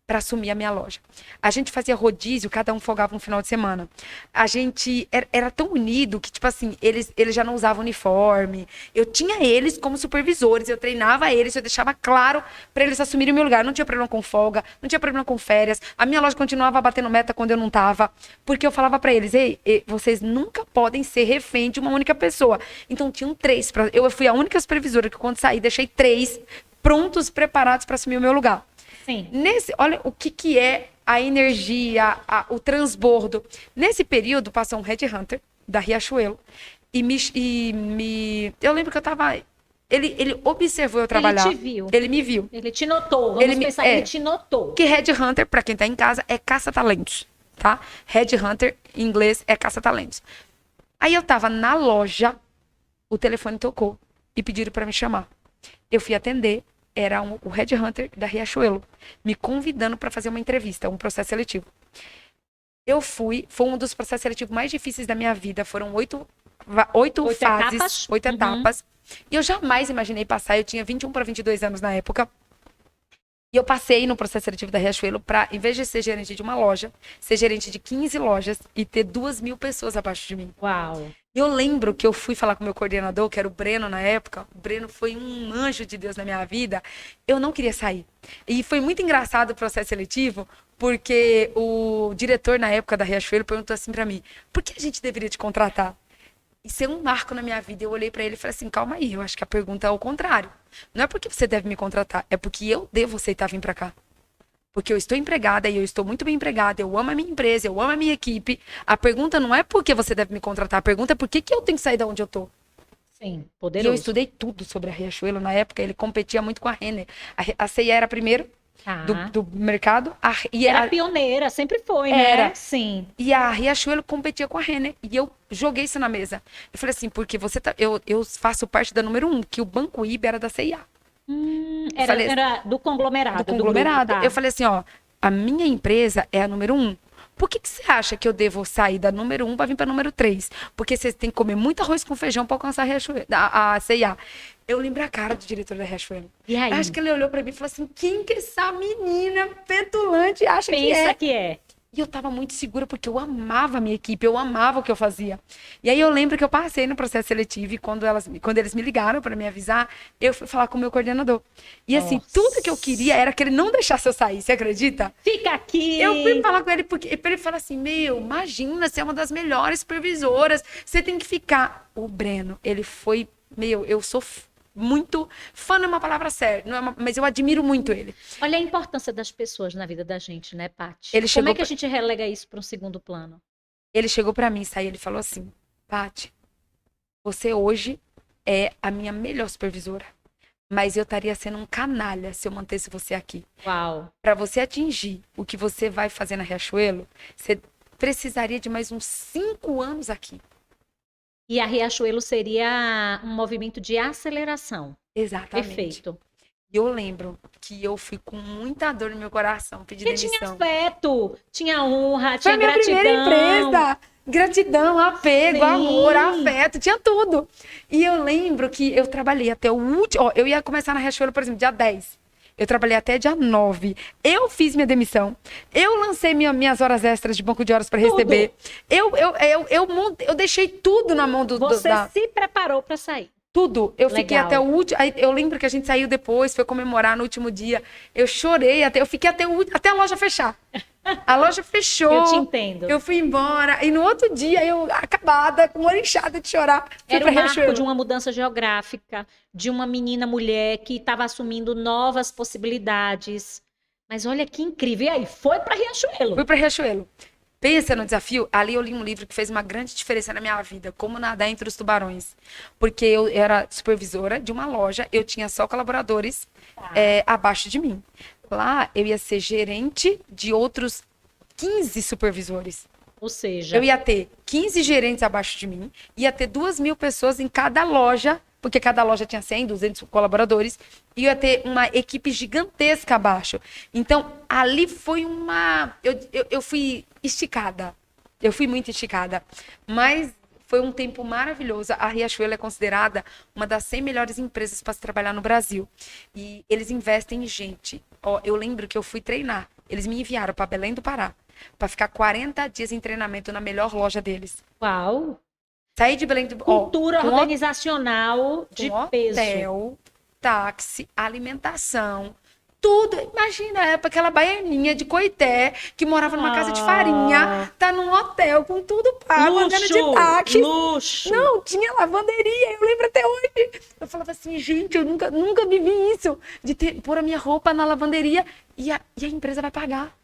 para assumir a minha loja. A gente fazia rodízio, cada um folgava um final de semana. A gente era tão unido que, tipo assim, eles já não usavam uniforme. Eu tinha eles como supervisores, eu treinava eles, eu deixava claro para eles assumirem o meu lugar. Não tinha problema com folga, não tinha problema com férias. A minha loja continuava batendo meta quando eu não tava, porque eu falava para eles, ei, vocês nunca podem ser refém de uma única pessoa. Então tinham 3. Eu fui a única supervisora que, quando saí, deixei 3 prontos, preparados para assumir o meu lugar. Sim. Olha o que é a energia, o transbordo. Nesse período, passou um Red Hunter da Riachuelo eu lembro que eu tava... Ele observou eu trabalhar. Ele te viu. Ele me viu. Ele te notou. Vamos pensar que ele te notou. Que Red Hunter, pra quem tá em casa, é caça-talentos, tá? Red Hunter, em inglês, é caça-talentos. Aí eu tava na loja, o telefone tocou e pediram pra me chamar. Eu fui atender. Era o Red Hunter da Riachuelo, me convidando para fazer uma entrevista, um processo seletivo. Eu fui, foi um dos processos seletivos mais difíceis da minha vida. Foram 8 fases, 8 etapas. E eu jamais imaginei passar. Eu tinha 21 para 22 anos na época. E eu passei no processo seletivo da Riachuelo para, em vez de ser gerente de uma loja, ser gerente de 15 lojas e ter 2.000 pessoas abaixo de mim. Uau! Eu lembro que eu fui falar com o meu coordenador, que era o Breno na época. O Breno foi um anjo de Deus na minha vida. Eu não queria sair. E foi muito engraçado o processo seletivo, porque o diretor na época da Riachuelo perguntou assim pra mim, por que a gente deveria te contratar? Isso é um marco na minha vida. Eu olhei pra ele e falei assim, calma aí, eu acho que a pergunta é o contrário. Não é porque você deve me contratar, é porque eu devo aceitar vir pra cá. Porque eu estou empregada e eu estou muito bem empregada, eu amo a minha empresa, eu amo a minha equipe. A pergunta não é por que você deve me contratar, a pergunta é por que eu tenho que sair de onde eu tô. Sim, E poderoso. eu estudei tudo sobre a Riachuelo na época, ele competia muito com a Renner. A C&A era a primeira do mercado. Era pioneira, sempre foi, né? Era. Sim. E a Riachuelo competia com a Renner. E eu joguei isso na mesa. Eu falei assim, porque eu faço parte da número 1, que o Banco IB era da C&A. Era do conglomerado. Do conglomerado. Grupo, tá. Eu falei assim, ó, a minha empresa é a número 1. Por que você acha que eu devo sair da número 1 para vir para número 3? Porque você tem que comer muito arroz com feijão para alcançar a C&A. Eu lembro a cara do diretor da Riachuelo. E aí? Acho que ele olhou para mim e falou assim, quem que essa menina petulante acha que é? Pensa que é. E eu tava muito segura porque eu amava a minha equipe, eu amava o que eu fazia. E aí eu lembro que eu passei no processo seletivo e quando eles me ligaram para me avisar, eu fui falar com o meu coordenador. E assim, tudo que eu queria era que ele não deixasse eu sair, você acredita? Fica aqui! Eu fui falar com ele porque ele falou assim, imagina, você é uma das melhores supervisoras, você tem que ficar. O Breno, ele foi, eu sou muito fã, não é uma palavra certa, mas eu admiro muito ele. Olha a importância das pessoas na vida da gente, né, Paty? Ele Como é que a gente relega isso para um segundo plano? Ele chegou para mim, saiu, ele falou assim, Paty, você hoje é a minha melhor supervisora, mas eu estaria sendo um canalha se eu mantesse você aqui. Uau! Para você atingir o que você vai fazer na Riachuelo, você precisaria de mais uns 5 anos aqui. E a Riachuelo seria um movimento de aceleração. Exatamente. Perfeito. E eu lembro que eu fui com muita dor no meu coração, pedi demissão. Tinha afeto, tinha honra, Foi tinha a minha gratidão. primeira empresa. Gratidão, apego, Sim. amor, afeto, tinha tudo. E eu lembro que eu trabalhei até o último... Ó, eu ia começar na Riachuelo, por exemplo, dia 10. Eu trabalhei até dia 9. Eu fiz minha demissão. Eu lancei minhas horas extras de banco de horas para receber. Eu deixei tudo na mão do... Você se preparou para sair. Tudo. Eu Legal. fiquei até o último... Aí eu lembro que a gente saiu depois, foi comemorar no último dia. Eu chorei, eu fiquei até a loja fechar. A loja fechou. Eu te entendo. Eu fui embora. E no outro dia, eu acabada, com uma inchada de chorar. Era o marco de uma mudança geográfica, de uma menina mulher que estava assumindo novas possibilidades. Mas olha que incrível. E aí, foi para Riachuelo. Fui para Riachuelo. Pensa no desafio. Ali eu li um livro que fez uma grande diferença na minha vida. Como nadar entre os tubarões. Porque eu era supervisora de uma loja. Eu tinha só colaboradores abaixo de mim. Lá, eu ia ser gerente de outros 15 supervisores. Ou seja... Eu ia ter 15 gerentes abaixo de mim, ia ter 2.000 pessoas em cada loja, porque cada loja tinha 100, 200 colaboradores, e ia ter uma equipe gigantesca abaixo. Então, ali foi uma... Eu fui esticada. Eu fui muito esticada. Mas Foi um tempo maravilhoso. A Riachuelo é considerada uma das 100 melhores empresas para se trabalhar no Brasil. E eles investem em gente. Ó, eu lembro que eu fui treinar. Eles me enviaram para Belém do Pará para ficar 40 dias em treinamento na melhor loja deles. Uau! Saí de Belém do Cultura com organizacional de peso. Hotel, táxi, alimentação, tudo. Imagina, é para aquela baianinha de Coité que morava numa casa de farinha, tá num hotel com tudo pago, andando de táxi. Luxo! Não, tinha lavanderia, eu lembro até hoje. Eu falava assim, gente, eu nunca vivi isso, de pôr a minha roupa na lavanderia e a empresa vai pagar.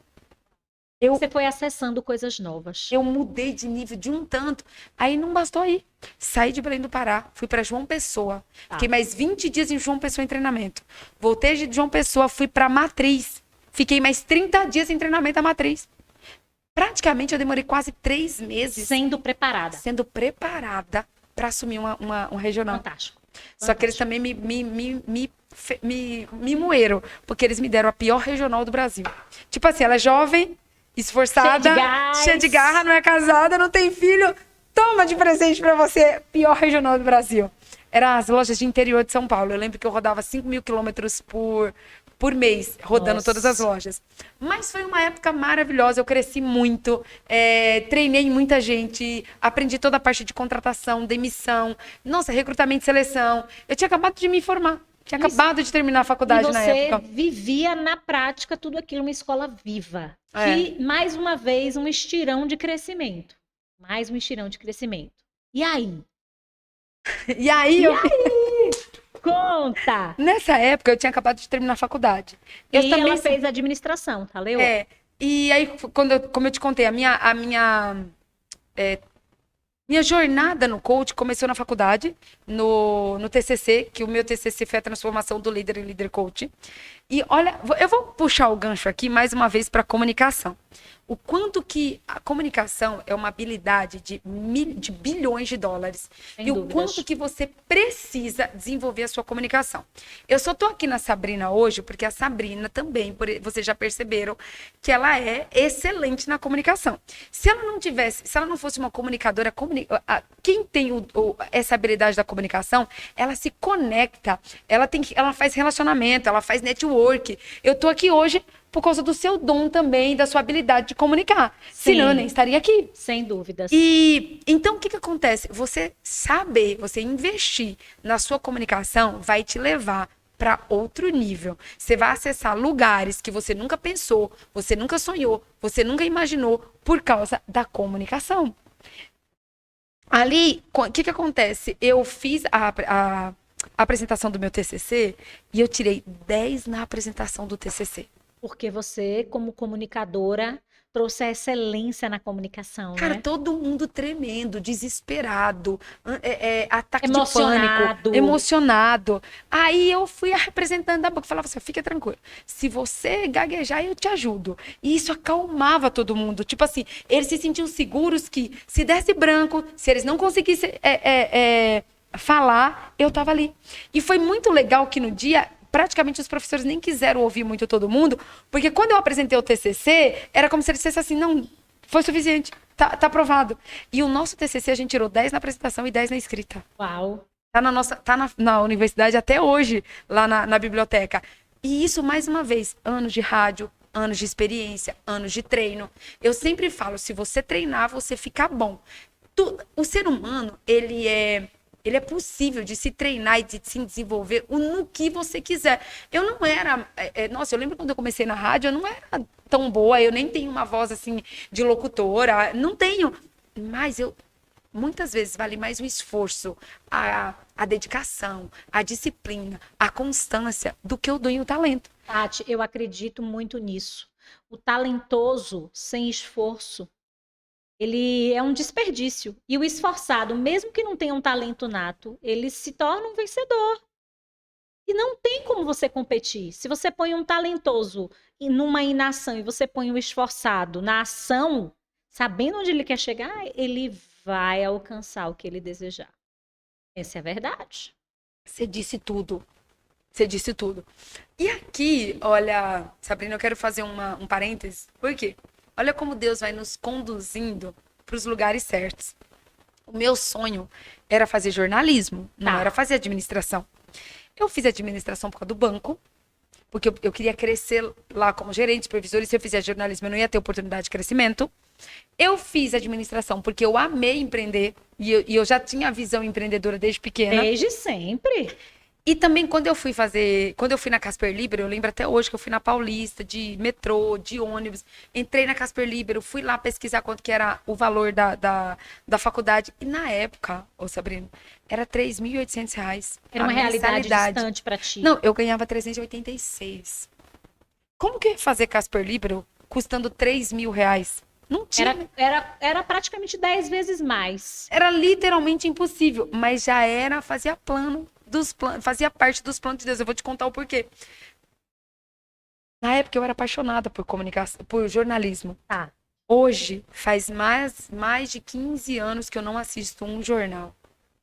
Você foi acessando coisas novas. Eu mudei de nível de um tanto. Aí não bastou aí. Saí de Belém do Pará, fui para João Pessoa. Fiquei mais 20 dias em João Pessoa em treinamento. Voltei de João Pessoa, fui para Matriz. Fiquei mais 30 dias em treinamento da Matriz. Praticamente eu demorei quase 3 meses. Sendo preparada. Sendo preparada para assumir um regional. Fantástico. Só que eles também me moeram, porque eles me deram a pior regional do Brasil. Tipo assim, ela é jovem, esforçada, cheia de garra, não é casada, não tem filho. Toma de presente pra você, pior regional do Brasil. Eram as lojas de interior de São Paulo. Eu lembro que eu rodava 5.000 quilômetros por mês, rodando todas as lojas. Mas foi uma época maravilhosa, eu cresci muito, treinei muita gente, aprendi toda a parte de contratação, demissão, nossa, recrutamento e seleção. Eu tinha acabado de me formar. Tinha acabado de terminar a faculdade na época. Você vivia na prática tudo aquilo, uma escola viva. E, mais uma vez, um estirão de crescimento. Mais um estirão de crescimento. E aí? E aí? Conta! Nessa época, eu tinha acabado de terminar a faculdade. Ela fez administração, tá, Leo? E aí, como eu te contei, a minha jornada no coach começou na faculdade, no TCC, que o meu TCC foi a transformação do líder em líder coach. E olha, eu vou puxar o gancho aqui mais uma vez para a comunicação. O quanto que a comunicação é uma habilidade de bilhões de dólares. Sem e dúvidas. O quanto que você precisa desenvolver a sua comunicação. Eu só tô aqui na Sabrina hoje porque a Sabrina também, vocês já perceberam, que ela é excelente na comunicação. Se ela não fosse uma comunicadora, quem tem essa habilidade da comunicação, ela se conecta, ela faz relacionamento, ela faz network. Eu tô aqui hoje por causa do seu dom também, da sua habilidade de comunicar. Sim. Senão eu nem estaria aqui. Sem dúvidas. E então o que acontece? Você investir na sua comunicação vai te levar para outro nível. Você vai acessar lugares que você nunca pensou, você nunca sonhou, você nunca imaginou por causa da comunicação. Ali, o que acontece? Eu fiz a apresentação do meu TCC e eu tirei 10 na apresentação do TCC. Porque você, como comunicadora, trouxe a excelência na comunicação, Cara, né? todo mundo tremendo, desesperado, ataque Emocionado. de pânico, emocionado. Aí eu fui a representante da boca, falava assim, fica tranquilo, se você gaguejar, eu te ajudo. E isso acalmava todo mundo. Tipo assim, eles se sentiam seguros que se desse branco, se eles não conseguissem falar, eu tava ali. E foi muito legal que no dia praticamente os professores nem quiseram ouvir muito todo mundo, porque quando eu apresentei o TCC, era como se eles dissessem assim, não, foi suficiente, tá aprovado. E o nosso TCC, a gente tirou 10 na apresentação e 10 na escrita. Uau! Tá na universidade até hoje, lá na biblioteca. E isso, mais uma vez, anos de rádio, anos de experiência, anos de treino. Eu sempre falo, se você treinar, você fica bom. O ser humano, ele é possível de se treinar e de se desenvolver no que você quiser. Eu não era... nossa, eu lembro quando eu comecei na rádio, eu não era tão boa, eu nem tenho uma voz assim de locutora, não tenho. Mas muitas vezes vale mais o esforço, a dedicação, a disciplina, a constância do que o dom e o talento. Tati, eu acredito muito nisso. O talentoso sem esforço, ele é um desperdício. E o esforçado, mesmo que não tenha um talento nato, ele se torna um vencedor. E não tem como você competir. Se você põe um talentoso numa inação e você põe um esforçado na ação, sabendo onde ele quer chegar, ele vai alcançar o que ele desejar. Essa é a verdade. Você disse tudo. Você disse tudo. E aqui, olha, Sabrina, eu quero fazer um parêntese. Por quê? Olha como Deus vai nos conduzindo para os lugares certos. O meu sonho era fazer jornalismo, não Tá. era fazer administração. Eu fiz administração por causa do banco, porque eu queria crescer lá como gerente, supervisor, e se eu fizesse jornalismo eu não ia ter oportunidade de crescimento. Eu fiz administração porque eu amei empreender, e eu já tinha a visão empreendedora desde pequena. Desde sempre. E também quando eu fui na Casper Libero, eu lembro até hoje que eu fui na Paulista, de metrô, de ônibus, entrei na Casper Libero, fui lá pesquisar quanto que era o valor da faculdade. E na época, ô Sabrina, era R$ 3.800. Era a uma realidade mensalidade. distante para ti. Não, eu ganhava 386. Como que eu ia fazer Casper Libero custando R$ 3.000? Não tinha. Era praticamente 10 vezes mais. Era literalmente impossível, mas fazia parte dos planos de Deus. Eu vou te contar o porquê. Na época eu era apaixonada por comunicação, por jornalismo. Tá. Hoje faz mais de 15 anos que eu não assisto um jornal.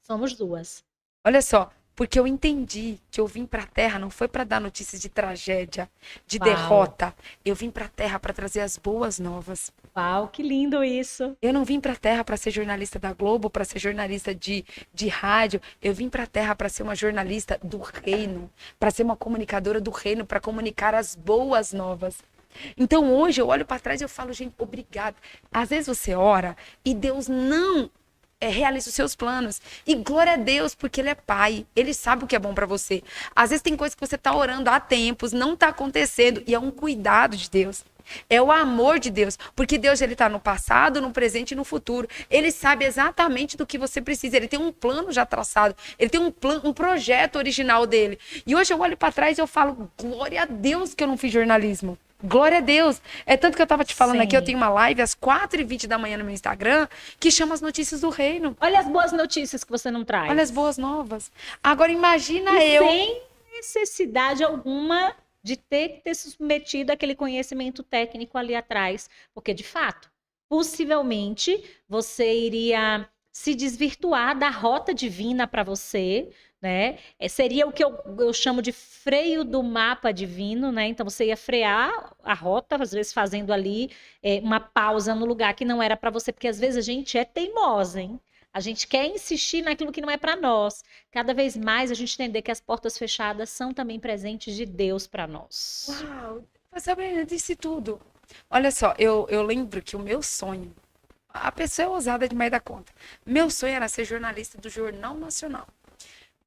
Somos duas. Olha só, porque eu entendi que eu vim pra Terra não foi pra dar notícias de tragédia, de Uau. derrota. Eu vim pra Terra pra trazer as boas novas. Uau, que lindo isso. Eu não vim pra Terra pra ser jornalista da Globo, pra ser jornalista de rádio. Eu vim pra Terra pra ser uma jornalista do reino, pra ser uma comunicadora do reino, pra comunicar as boas novas. Então hoje eu olho pra trás e eu falo, gente, obrigada. Às vezes você ora e Deus não realiza os seus planos. E glória a Deus, porque Ele é Pai. Ele sabe o que é bom pra você. Às vezes tem coisa que você tá orando há tempos, não tá acontecendo. E é um cuidado de Deus. É o amor de Deus. Porque Deus, Ele tá no passado, no presente e no futuro. Ele sabe exatamente do que você precisa. Ele tem um plano já traçado. Ele tem um projeto original dele. E hoje eu olho pra trás e eu falo, glória a Deus que eu não fiz jornalismo. Glória a Deus. É tanto que eu tava te falando Sim. aqui, eu tenho uma live às 4h20 da manhã no meu Instagram, que chama as notícias do reino. Olha as boas notícias que você não traz. Olha as boas novas. Agora imagina E eu. sem necessidade alguma de ter que ter submetido aquele conhecimento técnico ali atrás. Porque, de fato, possivelmente você iria se desvirtuar da rota divina para você, né? Seria o que eu chamo de freio do mapa divino, né? Então você ia frear a rota, às vezes fazendo ali uma pausa no lugar que não era para você, porque às vezes a gente é teimosa, hein? A gente quer insistir naquilo que não é para nós. Cada vez mais a gente entender que as portas fechadas são também presentes de Deus para nós. Uau, Sabrina disse tudo. Olha só, eu lembro que o meu sonho, a pessoa é ousada demais da conta. Meu sonho era ser jornalista do Jornal Nacional.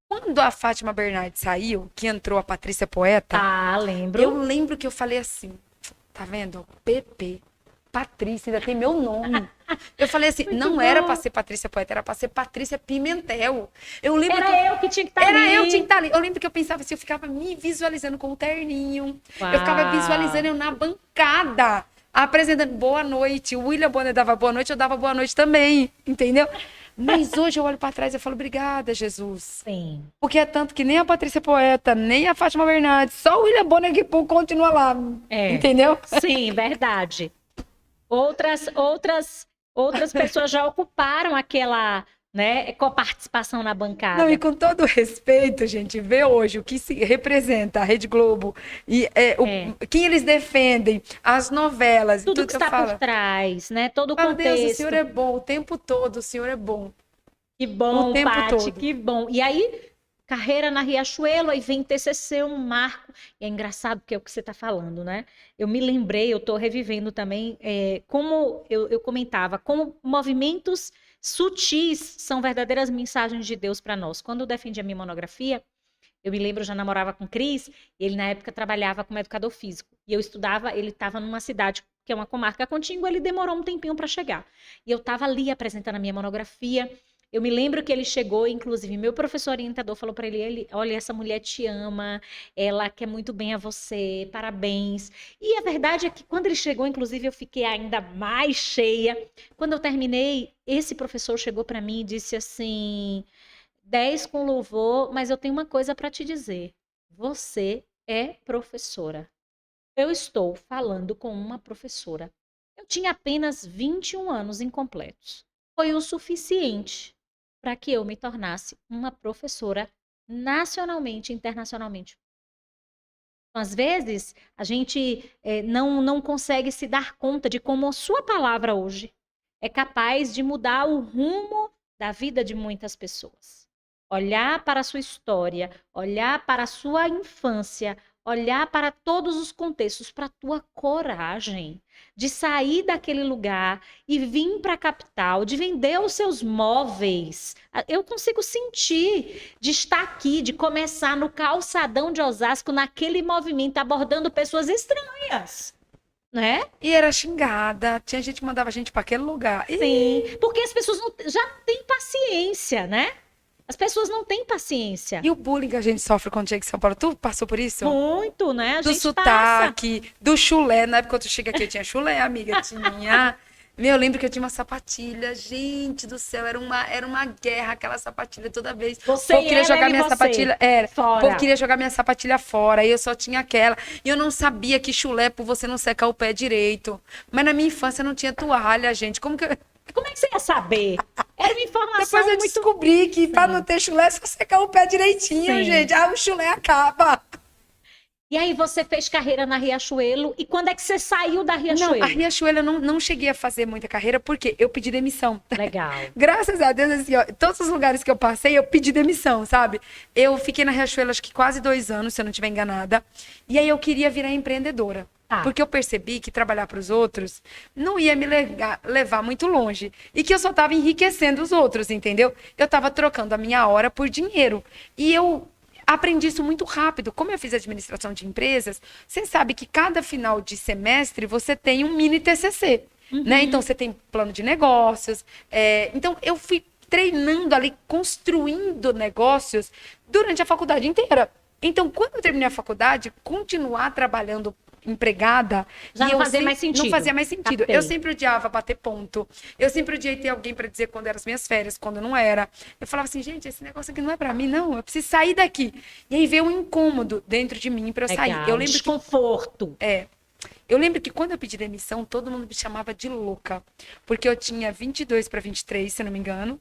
Quando a Fátima Bernardes saiu, que entrou a Patrícia Poeta, Ah, lembro. eu lembro que eu falei assim, tá vendo? PP, Patrícia, ainda tem meu nome. Eu falei assim, Muito não bom. era pra ser Patrícia Poeta, era pra ser Patrícia Pimentel. Eu lembro que Era eu que tinha que estar era ali. eu que tinha que estar ali. Eu lembro que eu pensava assim, eu ficava me visualizando com o terninho. Eu ficava Uau. visualizando eu na bancada, apresentando boa noite. O William Bonner dava boa noite, eu dava boa noite também, entendeu? Mas hoje eu olho pra trás e eu falo, obrigada, Jesus. Sim. Porque é tanto que nem a Patrícia Poeta, nem a Fátima Bernardes, só o William Bonner que continua lá, entendeu? Sim, verdade. Outras pessoas já ocuparam aquela, né, coparticipação na bancada. Não, e com todo respeito, gente, vê hoje o que se representa a Rede Globo e quem eles defendem, as novelas, Tudo tudo que que eu está falo. por trás, né? Todo o Meu contexto. Deus, o Senhor é bom o tempo todo, o Senhor é bom. Que bom, o tempo Paty, todo. que bom. E aí, carreira na Riachuelo, aí vem TCC, um marco. E é engraçado porque é o que você está falando, né? Eu me lembrei, eu estou revivendo também, como eu comentava, como movimentos sutis são verdadeiras mensagens de Deus para nós. Quando eu defendi a minha monografia, eu me lembro, eu já namorava com o Cris, e ele na época trabalhava como educador físico. E eu estudava, ele estava numa cidade que é uma comarca contígua, ele demorou um tempinho para chegar. E eu estava ali apresentando a minha monografia. Eu me lembro que ele chegou, inclusive, meu professor orientador falou para ele, olha, essa mulher te ama, ela quer muito bem a você, parabéns. E a verdade é que quando ele chegou, inclusive, eu fiquei ainda mais cheia. Quando eu terminei, esse professor chegou para mim e disse assim, 10 com louvor, mas eu tenho uma coisa para te dizer. Você é professora. Eu estou falando com uma professora. Eu tinha apenas 21 anos incompletos. Foi o suficiente para que eu me tornasse uma professora nacionalmente e internacionalmente. Então, às vezes, a gente não consegue se dar conta de como a sua palavra hoje é capaz de mudar o rumo da vida de muitas pessoas. Olhar para a sua história, olhar para a sua infância, olhar para todos os contextos, para a tua coragem de sair daquele lugar e vir para a capital, de vender os seus móveis. Eu consigo sentir de estar aqui, de começar no calçadão de Osasco, naquele movimento, abordando pessoas estranhas, né? E era xingada, tinha gente que mandava a gente para aquele lugar. Sim, porque as pessoas já não têm paciência, né? As pessoas não têm paciência. E o bullying que a gente sofre quando chega em São Paulo, tu passou por isso? Muito, né? A Do gente sotaque, do chulé. Na época que eu cheguei aqui, eu tinha chulé, amiga, tinha. Meu, eu lembro que eu tinha uma sapatilha, gente do céu, era uma guerra aquela sapatilha toda vez. Você Eu queria e ela, jogar e minha você. sapatilha, Fora. eu queria jogar minha sapatilha fora, e eu só tinha aquela. E eu não sabia que chulé por você não secar o pé direito. Mas na minha infância não tinha toalha, gente. Como que você ia saber? Era uma informação Depois eu muito... descobri que para não ter chulé é só secar o pé direitinho, Sim. gente. Ah, o chulé acaba. E aí você fez carreira na Riachuelo. E quando é que você saiu da Não, Riachuelo? a Riachuelo eu não cheguei a fazer muita carreira porque eu pedi demissão. Legal. Graças a Deus, assim, ó, todos os lugares que eu passei, eu pedi demissão, sabe? Eu fiquei na Riachuelo acho que quase 2 anos, se eu não estiver enganada. E aí eu queria virar empreendedora. Tá. Porque eu percebi que trabalhar para os outros não ia me levar muito longe. E que eu só estava enriquecendo os outros, entendeu? Eu estava trocando a minha hora por dinheiro. E eu aprendi isso muito rápido. Como eu fiz administração de empresas, você sabe que cada final de semestre você tem um mini TCC, né? Então, você tem plano de negócios. Então, eu fui treinando ali, construindo negócios durante a faculdade inteira. Então, quando eu terminei a faculdade, continuar trabalhando empregada. Já e não eu fazia mais sentido. Não fazia mais sentido. Captei. Eu sempre odiava bater ponto. Eu sempre odiei ter alguém para dizer quando eram as minhas férias, quando não era. Eu falava assim, gente, esse negócio aqui não é para mim, não. Eu preciso sair daqui. E aí veio um incômodo dentro de mim para eu sair. Eu lembro desconforto. Eu lembro que quando eu pedi demissão, todo mundo me chamava de louca. Porque eu tinha 22 para 23, se eu não me engano.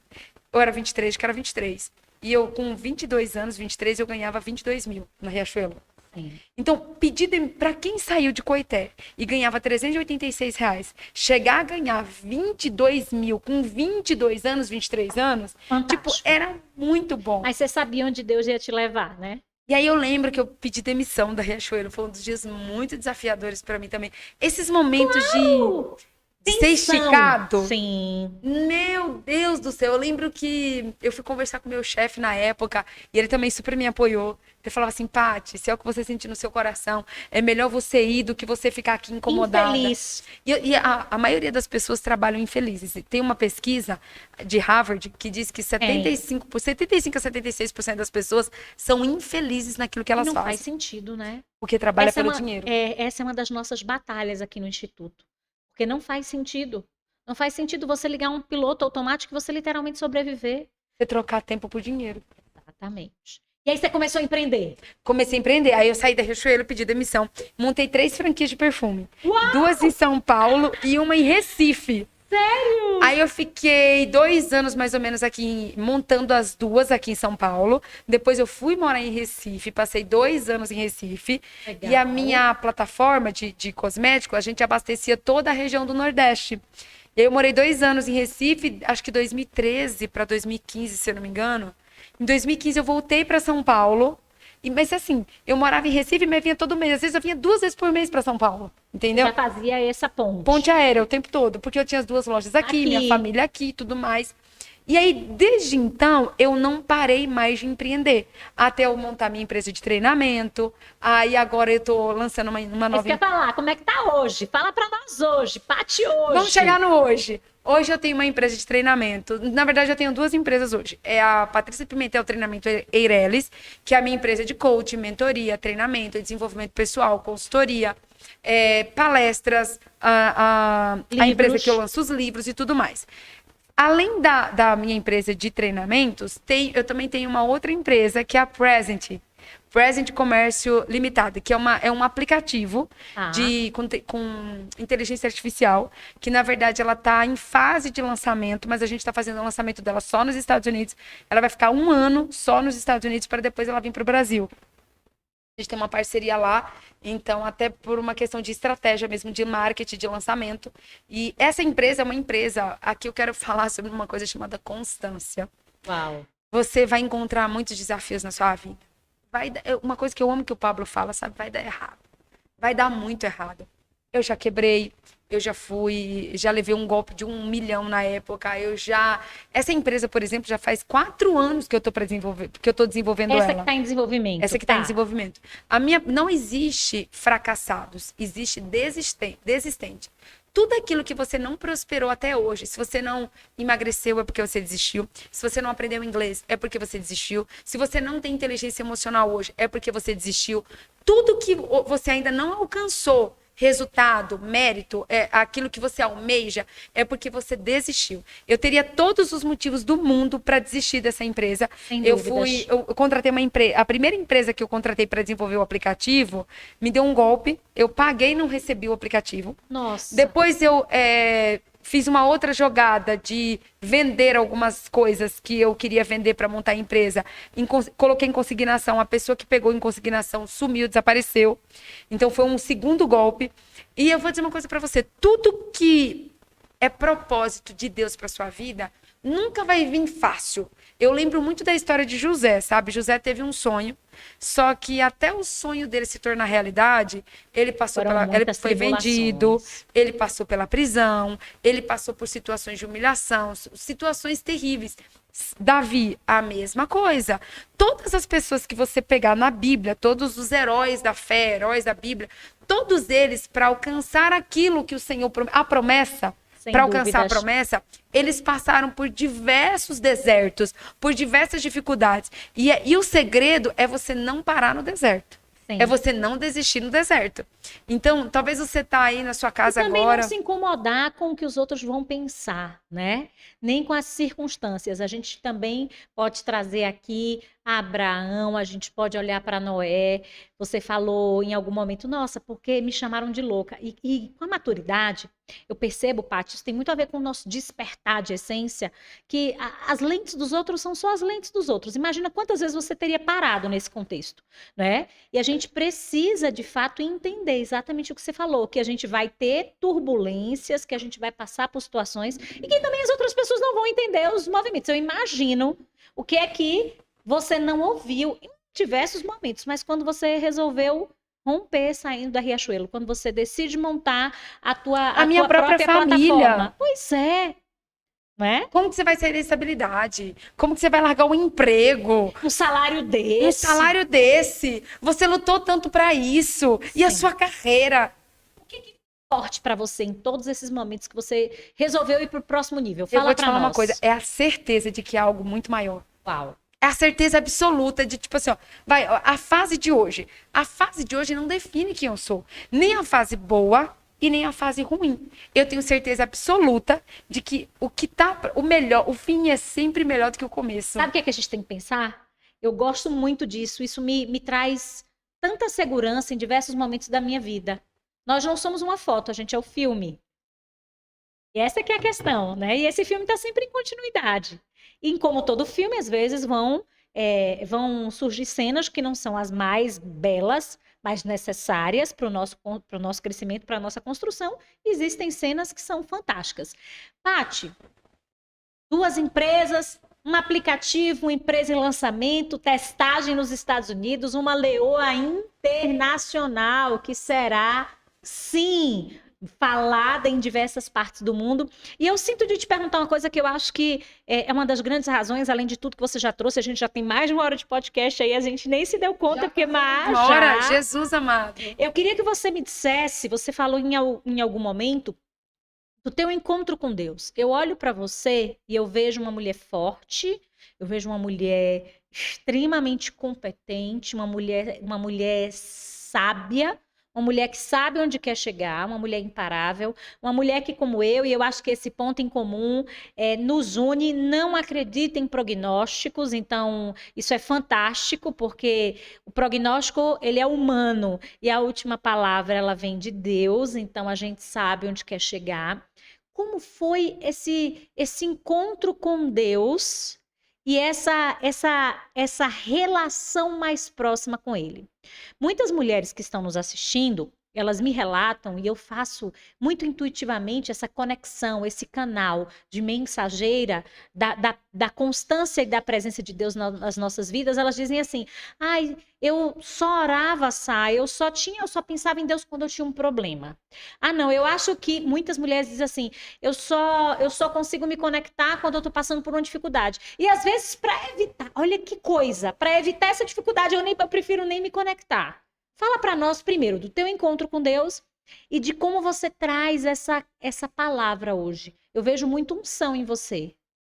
Eu era 23, acho que era 23. E eu, com 22 anos, 23, eu ganhava 22 mil na Riachuelo. Sim. Então, pedir para quem saiu de Coité e ganhava R$ 386, chegar a ganhar 22 mil com 22 anos, 23 anos, Fantástico. tipo, era muito bom. Mas você sabia onde Deus ia te levar, né? E aí eu lembro que eu pedi demissão da Riachuelo, foi um dos dias muito desafiadores para mim também. Esses momentos de ser esticado. Sim. Meu Deus do céu, eu lembro que eu fui conversar com meu chefe na época e ele também super me apoiou. Ele falava assim, Paty, se é o que você sentir no seu coração, é melhor você ir do que você ficar aqui incomodada. Infeliz. E a maioria das pessoas trabalham infelizes. Tem uma pesquisa de Harvard que diz que 75 a 76% das pessoas são infelizes naquilo que elas não fazem. Faz sentido, né? Porque trabalha pelo dinheiro. Essa é uma das nossas batalhas aqui no Instituto. Porque não faz sentido. Não faz sentido você ligar um piloto automático e você literalmente sobreviver. Você trocar tempo por dinheiro. Exatamente. E aí você começou a empreender? Comecei a empreender. Aí eu saí da Riachuelo, pedi demissão. Montei 3 franquias de perfume. Uau! 2 em São Paulo e uma em Recife. Sério? Aí eu fiquei 2 anos mais ou menos aqui, montando as 2 aqui em São Paulo. Depois eu fui morar em Recife, passei 2 anos em Recife. Legal. E a minha plataforma de cosmético, a gente abastecia toda a região do Nordeste. E aí eu morei 2 anos em Recife, acho que 2013 para 2015, se eu não me engano. Em 2015 eu voltei para São Paulo. Mas assim, eu morava em Recife, mas vinha todo mês. Às vezes eu vinha 2 vezes por mês para São Paulo, entendeu? Já fazia essa ponte. Ponte aérea o tempo todo, porque eu tinha as 2 lojas aqui, minha família aqui e tudo mais. E aí, desde então, eu não parei mais de empreender. Até eu montar minha empresa de treinamento. Aí agora eu tô lançando uma nova... Você quer falar, como é que tá hoje? Fala pra nós hoje, Paty hoje. Vamos chegar no hoje. Hoje eu tenho uma empresa de treinamento. Na verdade, eu tenho 2 empresas hoje. É a Patrícia Pimentel Treinamento Eireles, que é a minha empresa de coaching, mentoria, treinamento, desenvolvimento pessoal, consultoria, palestras, a empresa que eu lanço os livros e tudo mais. Além da minha empresa de treinamentos, eu também tenho uma outra empresa, que é a Present Comércio Limitada, que é um aplicativo com inteligência artificial, que na verdade ela está em fase de lançamento, mas a gente está fazendo o lançamento dela só nos Estados Unidos. Ela vai ficar 1 ano só nos Estados Unidos para depois ela vir para o Brasil. A gente tem uma parceria lá, então até por uma questão de estratégia mesmo, de marketing, de lançamento. E essa empresa é uma empresa, aqui eu quero falar sobre uma coisa chamada constância. Uau. Você vai encontrar muitos desafios na sua vida. Uma coisa que eu amo que o Pablo fala, sabe? Vai dar errado. Vai dar muito errado. Eu já quebrei, eu já levei um golpe de 1 milhão na época. Essa empresa, por exemplo, já faz 4 anos que eu tô para desenvolver, que eu tô desenvolvendo Essa ela. que está em desenvolvimento. Essa que está em desenvolvimento. Não existe fracassados, existe desistente. Tudo aquilo que você não prosperou até hoje, se você não emagreceu é porque você desistiu, se você não aprendeu inglês é porque você desistiu, se você não tem inteligência emocional hoje é porque você desistiu. Tudo que você ainda não alcançou, resultado, mérito, aquilo que você almeja, é porque você desistiu. Eu teria todos os motivos do mundo para desistir dessa empresa. Eu contratei uma empresa, a primeira empresa que eu contratei para desenvolver o aplicativo, me deu um golpe, eu paguei e não recebi o aplicativo. Nossa. Depois eu fiz uma outra jogada de vender algumas coisas que eu queria vender para montar a empresa. Coloquei em consignação. A pessoa que pegou em consignação sumiu, desapareceu. Então foi um segundo golpe. E eu vou dizer uma coisa para você. Tudo que é propósito de Deus para sua vida nunca vai vir fácil. Eu lembro muito da história de José, sabe? José teve um sonho, só que até o sonho dele se tornar realidade, ele foi vendido, ele passou pela prisão, ele passou por situações de humilhação, situações terríveis. Davi, a mesma coisa. Todas as pessoas que você pegar na Bíblia, todos os heróis da fé, heróis da Bíblia, todos eles, para alcançar aquilo que o Senhor, a promessa, para alcançar a promessa, eles passaram por diversos desertos, por diversas dificuldades. E o segredo é você não parar no deserto. Sim. É você não desistir no deserto. Então, talvez você tá aí na sua casa agora... E também não se incomodar com o que os outros vão pensar, né? Nem com as circunstâncias. A gente também pode trazer aqui Abraão, a gente pode olhar para Noé. Você falou em algum momento, nossa, porque me chamaram de louca. E com a maturidade, eu percebo, Paty, isso tem muito a ver com o nosso despertar de essência, que as lentes dos outros são só as lentes dos outros. Imagina quantas vezes você teria parado nesse contexto, né? E a gente precisa, de fato, entender exatamente o que você falou, que a gente vai ter turbulências, que a gente vai passar por situações e que também as outras pessoas não vão entender os movimentos. Eu imagino o que é que você não ouviu em diversos momentos, mas quando você resolveu romper saindo da Riachuelo, quando você decide montar a minha tua própria família. plataforma. Pois é. Não é? Como que você vai sair da estabilidade? Como que você vai largar um emprego? Um salário desse. Um salário desse. Você lutou tanto para isso. Sim. E a sua carreira? O que é forte para você em todos esses momentos que você resolveu ir para o próximo nível? Fala Eu vou te pra falar nós. uma coisa. É a certeza de que é algo muito maior. Uau. É a certeza absoluta de, tipo assim, ó, a fase de hoje. A fase de hoje não define quem eu sou. Nem a fase boa e nem a fase ruim. Eu tenho certeza absoluta de que o melhor, o fim é sempre melhor do que o começo. Sabe o que é que a gente tem que pensar? Eu gosto muito disso. Isso me traz tanta segurança em diversos momentos da minha vida. Nós não somos uma foto, a gente é o filme. E essa que é a questão, né? E esse filme está sempre em continuidade. E como todo filme, às vezes vão surgir cenas que não são as mais belas, mais necessárias para o nosso crescimento, para a nossa construção. Existem cenas que são fantásticas. Paty, 2 empresas, um aplicativo, uma empresa em lançamento, testagem nos Estados Unidos, uma leoa internacional que será, sim, falada em diversas partes do mundo. E eu sinto de te perguntar uma coisa que eu acho que é uma das grandes razões, além de tudo que você já trouxe, a gente já tem mais de 1 hora de podcast aí, a gente nem se deu conta, já porque mais já... Jesus amado. Eu queria que você me dissesse, você falou em algum momento, do teu encontro com Deus. Eu olho para você e eu vejo uma mulher forte, eu vejo uma mulher extremamente competente, uma mulher sábia, uma mulher que sabe onde quer chegar, uma mulher imparável, uma mulher que, como eu, e eu acho que esse ponto em comum nos une, não acredita em prognósticos. Então isso é fantástico, porque o prognóstico, ele é humano, e a última palavra, ela vem de Deus, então a gente sabe onde quer chegar. Como foi esse encontro com Deus e essa relação mais próxima com ele. Muitas mulheres que estão nos assistindo, elas me relatam e eu faço muito intuitivamente essa conexão, esse canal de mensageira da constância e da presença de Deus nas nossas vidas. Elas dizem assim: ai, eu só orava, eu só pensava em Deus quando eu tinha um problema. Ah, não, eu acho que muitas mulheres dizem assim: eu só consigo me conectar quando eu tô passando por uma dificuldade. E às vezes, para evitar, olha que coisa, para evitar essa dificuldade, eu prefiro nem me conectar. Fala para nós primeiro do teu encontro com Deus e de como você traz essa palavra hoje. Eu vejo muita unção em você.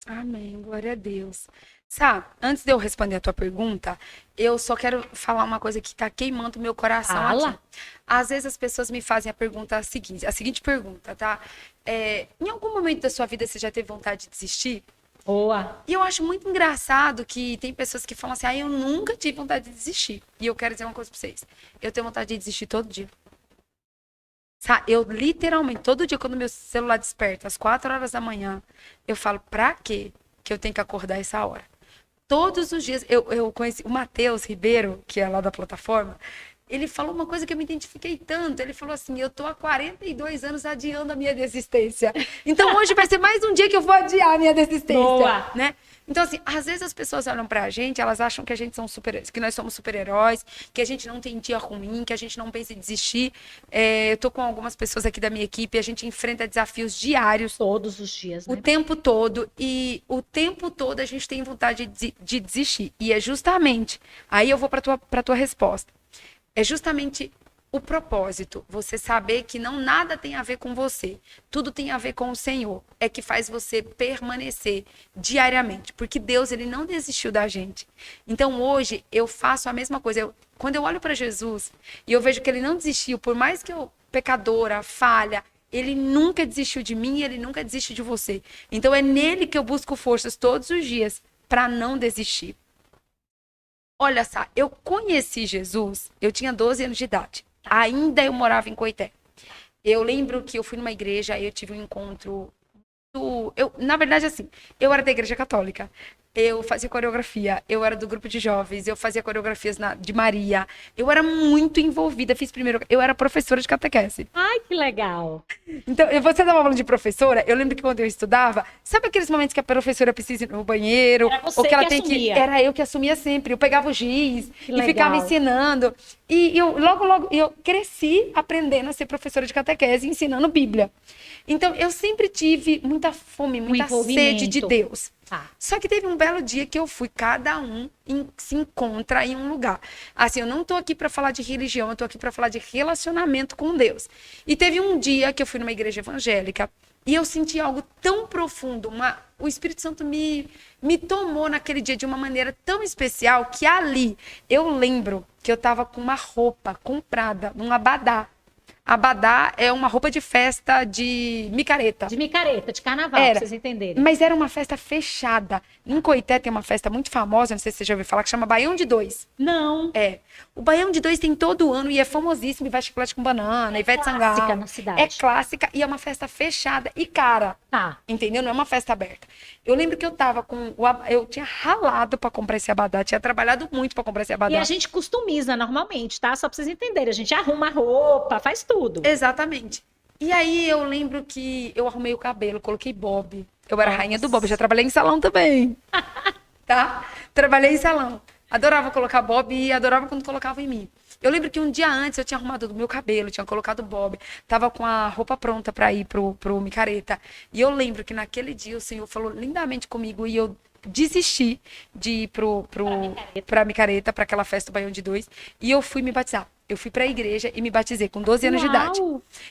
Amém, glória a Deus. Sá, antes de eu responder a tua pergunta, eu só quero falar uma coisa que tá queimando meu coração aqui. Às vezes as pessoas me fazem a seguinte pergunta, tá? Em algum momento da sua vida você já teve vontade de desistir? Boa. E eu acho muito engraçado que tem pessoas que falam assim: eu nunca tive vontade de desistir. E eu quero dizer uma coisa pra vocês. Eu tenho vontade de desistir todo dia. Sabe? Eu literalmente, todo dia quando meu celular desperta, às 4 horas da manhã, eu falo: pra quê que eu tenho que acordar essa hora? Todos os dias, eu conheci o Matheus Ribeiro, que é lá da plataforma. Ele falou uma coisa que eu me identifiquei tanto. Ele falou assim: eu tô há 42 anos adiando a minha desistência. Então hoje vai ser mais um dia que eu vou adiar a minha desistência. Boa. Né? Então, assim, às vezes as pessoas olham pra gente, elas acham que que nós somos super-heróis, que a gente não tem dia ruim, que a gente não pensa em desistir. Eu tô com algumas pessoas aqui da minha equipe, a gente enfrenta desafios diários. Todos os dias, né? O tempo todo. E o tempo todo a gente tem vontade de desistir. E é justamente, aí eu vou pra tua resposta. É justamente o propósito, você saber que nada tem a ver com você, tudo tem a ver com o Senhor, é que faz você permanecer diariamente, porque Deus, ele não desistiu da gente. Então hoje eu faço a mesma coisa, quando eu olho para Jesus e eu vejo que ele não desistiu, por mais que eu, pecadora, falha, ele nunca desistiu de mim e ele nunca desiste de você. Então é nele que eu busco forças todos os dias para não desistir. Olha só, eu conheci Jesus, eu tinha 12 anos de idade. Ainda eu morava em Coité. Eu lembro que eu fui numa igreja, aí eu tive um encontro. Na verdade, assim, eu era da igreja católica. Eu fazia coreografia, eu era do grupo de jovens, eu fazia coreografias de Maria. Eu era muito envolvida, eu era professora de catequese. Ai, que legal. Então, você dava aula de professora, eu lembro que quando eu estudava, sabe aqueles momentos que a professora precisa ir no banheiro? Era você ou que ela que tem assumia. Era eu que assumia sempre. Eu pegava o giz e ficava ensinando. E eu, logo, eu cresci aprendendo a ser professora de catequese, ensinando Bíblia. Então, eu sempre tive muita fome, muita sede de Deus. Só que teve um belo dia que eu fui, cada um se encontra em um lugar. Assim, eu não tô aqui para falar de religião, eu tô aqui para falar de relacionamento com Deus. E teve um dia que eu fui numa igreja evangélica e eu senti algo tão profundo, o Espírito Santo me tomou naquele dia de uma maneira tão especial que ali eu lembro que eu tava com uma roupa comprada, num abadá. Abadá é uma roupa de festa de micareta. De micareta, de carnaval, pra vocês entenderem. Mas era uma festa fechada. Em Coité tem uma festa muito famosa, não sei se você já ouviu falar, que chama Baião de Dois. Não. O Baião de Dois tem todo ano e é famosíssimo, e vai chocolate com banana, Ivete Sangalo. É clássica na cidade. É clássica e é uma festa fechada e cara. Entendeu? Não é uma festa aberta. Eu lembro que eu tava eu tinha ralado pra comprar esse abadá, tinha trabalhado muito pra comprar esse abadá. E a gente customiza normalmente, tá? Só pra vocês entenderem. A gente arruma a roupa, faz tudo. Exatamente. E aí eu lembro que eu arrumei o cabelo, coloquei bob. Eu era rainha do bob, eu já trabalhei em salão também. Tá? Trabalhei em salão. Adorava colocar bob e adorava quando colocava em mim. Eu lembro que um dia antes eu tinha arrumado o meu cabelo, tinha colocado bob, tava com a roupa pronta pra ir pro micareta. E eu lembro que naquele dia o Senhor falou lindamente comigo e eu desisti de ir pra micareta, pra aquela festa do Baião de Dois. E eu fui me batizar. Eu fui pra igreja e me batizei com 12 anos de idade.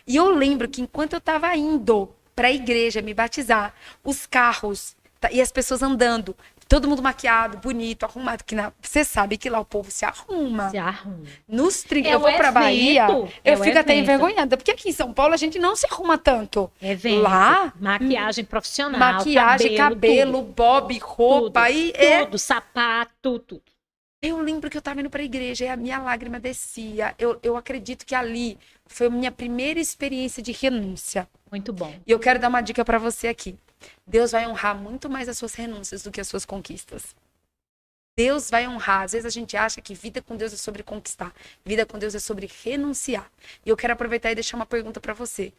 E eu lembro que enquanto eu tava indo pra igreja me batizar, os carros e as pessoas andando, todo mundo maquiado, bonito, arrumado, que você sabe que lá o povo se arruma. Se arruma. Nos trilhos, eu vou pra Bahia, eu fico até envergonhada, porque aqui em São Paulo a gente não se arruma tanto. Evento, lá, maquiagem profissional, maquiagem, cabelo, bob, roupa, tudo, sapato, tudo. Eu lembro que eu tava indo pra igreja e a minha lágrima descia. Eu acredito que ali foi a minha primeira experiência de renúncia. Muito bom. E eu quero dar uma dica pra você aqui. Deus vai honrar muito mais as suas renúncias do que as suas conquistas. Deus vai honrar. Às vezes a gente acha que vida com Deus é sobre conquistar. Vida com Deus é sobre renunciar. E eu quero aproveitar e deixar uma pergunta para você.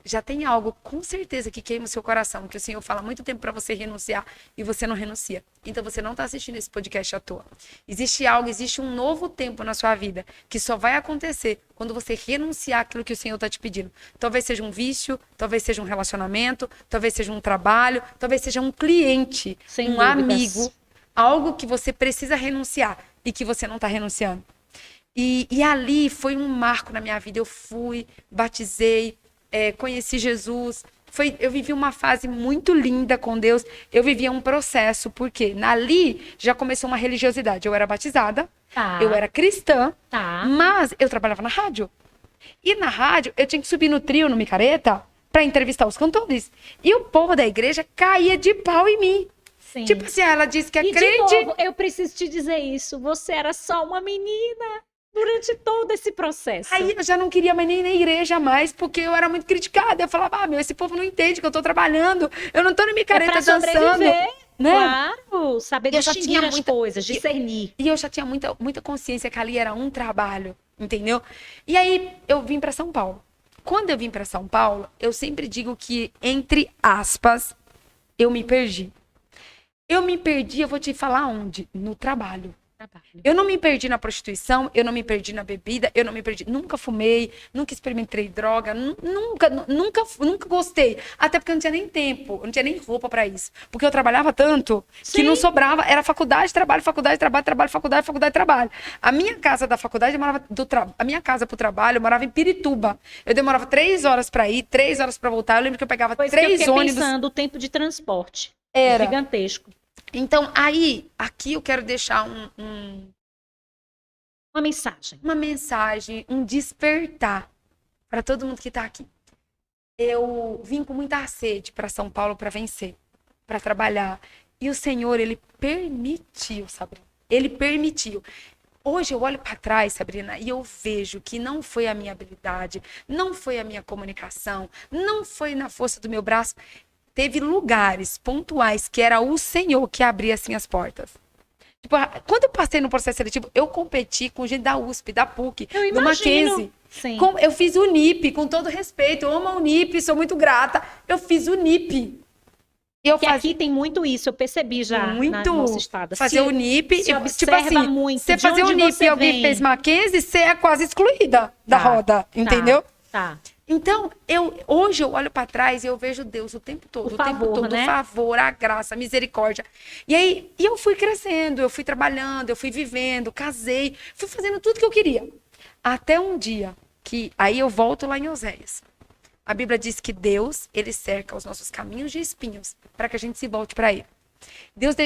Já tem algo, com certeza, que queima o seu coração, que o Senhor fala há muito tempo para você renunciar e você não renuncia. Então você não está assistindo esse podcast à toa. Existe algo, existe um novo tempo na sua vida que só vai acontecer quando você renunciar àquilo que o Senhor está te pedindo. Talvez seja um vício, talvez seja um relacionamento, talvez seja um trabalho, talvez seja um cliente, Sem um dúvidas. amigo. Algo que você precisa renunciar e que você não está renunciando. E ali foi um marco na minha vida. Eu fui, batizei, conheci Jesus. Eu vivi uma fase muito linda com Deus. Eu vivia um processo, porque ali já começou uma religiosidade. Eu era batizada, Tá. eu era cristã, Tá. mas eu trabalhava na rádio. E na rádio, eu tinha que subir no trio, no Micareta, para entrevistar os cantores. E o povo da igreja caía de pau em mim. Sim. Tipo assim, ela disse que é E crente. de novo, eu preciso te dizer isso. Você era só uma menina durante todo esse processo. Aí eu já não queria mais nem ir na igreja mais, porque eu era muito criticada. Eu falava, esse povo não entende que eu tô trabalhando. Eu não tô na micareta pra dançando. sobreviver, Né? Claro, saber Eu já distinguir tinha as muita- coisas, discernir. E eu já tinha muita consciência que ali era um trabalho, entendeu? E aí eu vim pra São Paulo. Quando eu vim pra São Paulo, eu sempre digo que, entre aspas, eu me perdi. Eu me perdi, eu vou te falar onde? No trabalho. Eu não me perdi na prostituição, eu não me perdi na bebida, eu não me perdi. Nunca fumei, nunca experimentei droga, nunca gostei. Até porque eu não tinha nem tempo, eu não tinha nem roupa pra isso. Porque eu trabalhava tanto que Sim. não sobrava. Era faculdade, trabalho, faculdade, trabalho, trabalho, faculdade, faculdade, trabalho. A minha casa da faculdade, a minha casa pro trabalho, eu morava em Pirituba. Eu demorava 3 horas pra ir, 3 horas pra voltar. Eu lembro que eu pegava Pois que eu 3 fiquei ônibus. pensando, o tempo de transporte. Era. Gigantesco. Então, aqui eu quero deixar Uma mensagem. uma mensagem, um despertar para todo mundo que está aqui. Eu vim com muita sede para São Paulo para vencer, para trabalhar. E o Senhor, ele permitiu, Sabrina. Ele permitiu. Hoje eu olho para trás, Sabrina, e eu vejo que não foi a minha habilidade, não foi a minha comunicação, não foi na força do meu braço. Teve lugares pontuais que era o Senhor que abria assim as portas. Tipo, quando eu passei no processo seletivo, eu competi com gente da USP, da PUC, Eu do imagino. Mackenzie. Sim. Eu fiz o NIP, com todo respeito. Eu amo a Unip, sou muito grata. Eu fiz o NIP. E eu Porque aqui tem muito isso, eu percebi já muito na nossa estada. fazer o NIP. se e, observa muito você de fazer o onde NIP você e alguém vem. fez Mackenzie, você é quase excluída da roda, entendeu? Tá. Então, hoje eu olho para trás e eu vejo Deus o tempo todo, O favor, né? o favor, a graça, a misericórdia. E aí, eu fui crescendo, eu fui trabalhando, eu fui vivendo, casei, fui fazendo tudo que eu queria. Até um dia que, aí eu volto lá em Oséias. A Bíblia diz que Deus, ele cerca os nossos caminhos de espinhos para que a gente se volte para ele.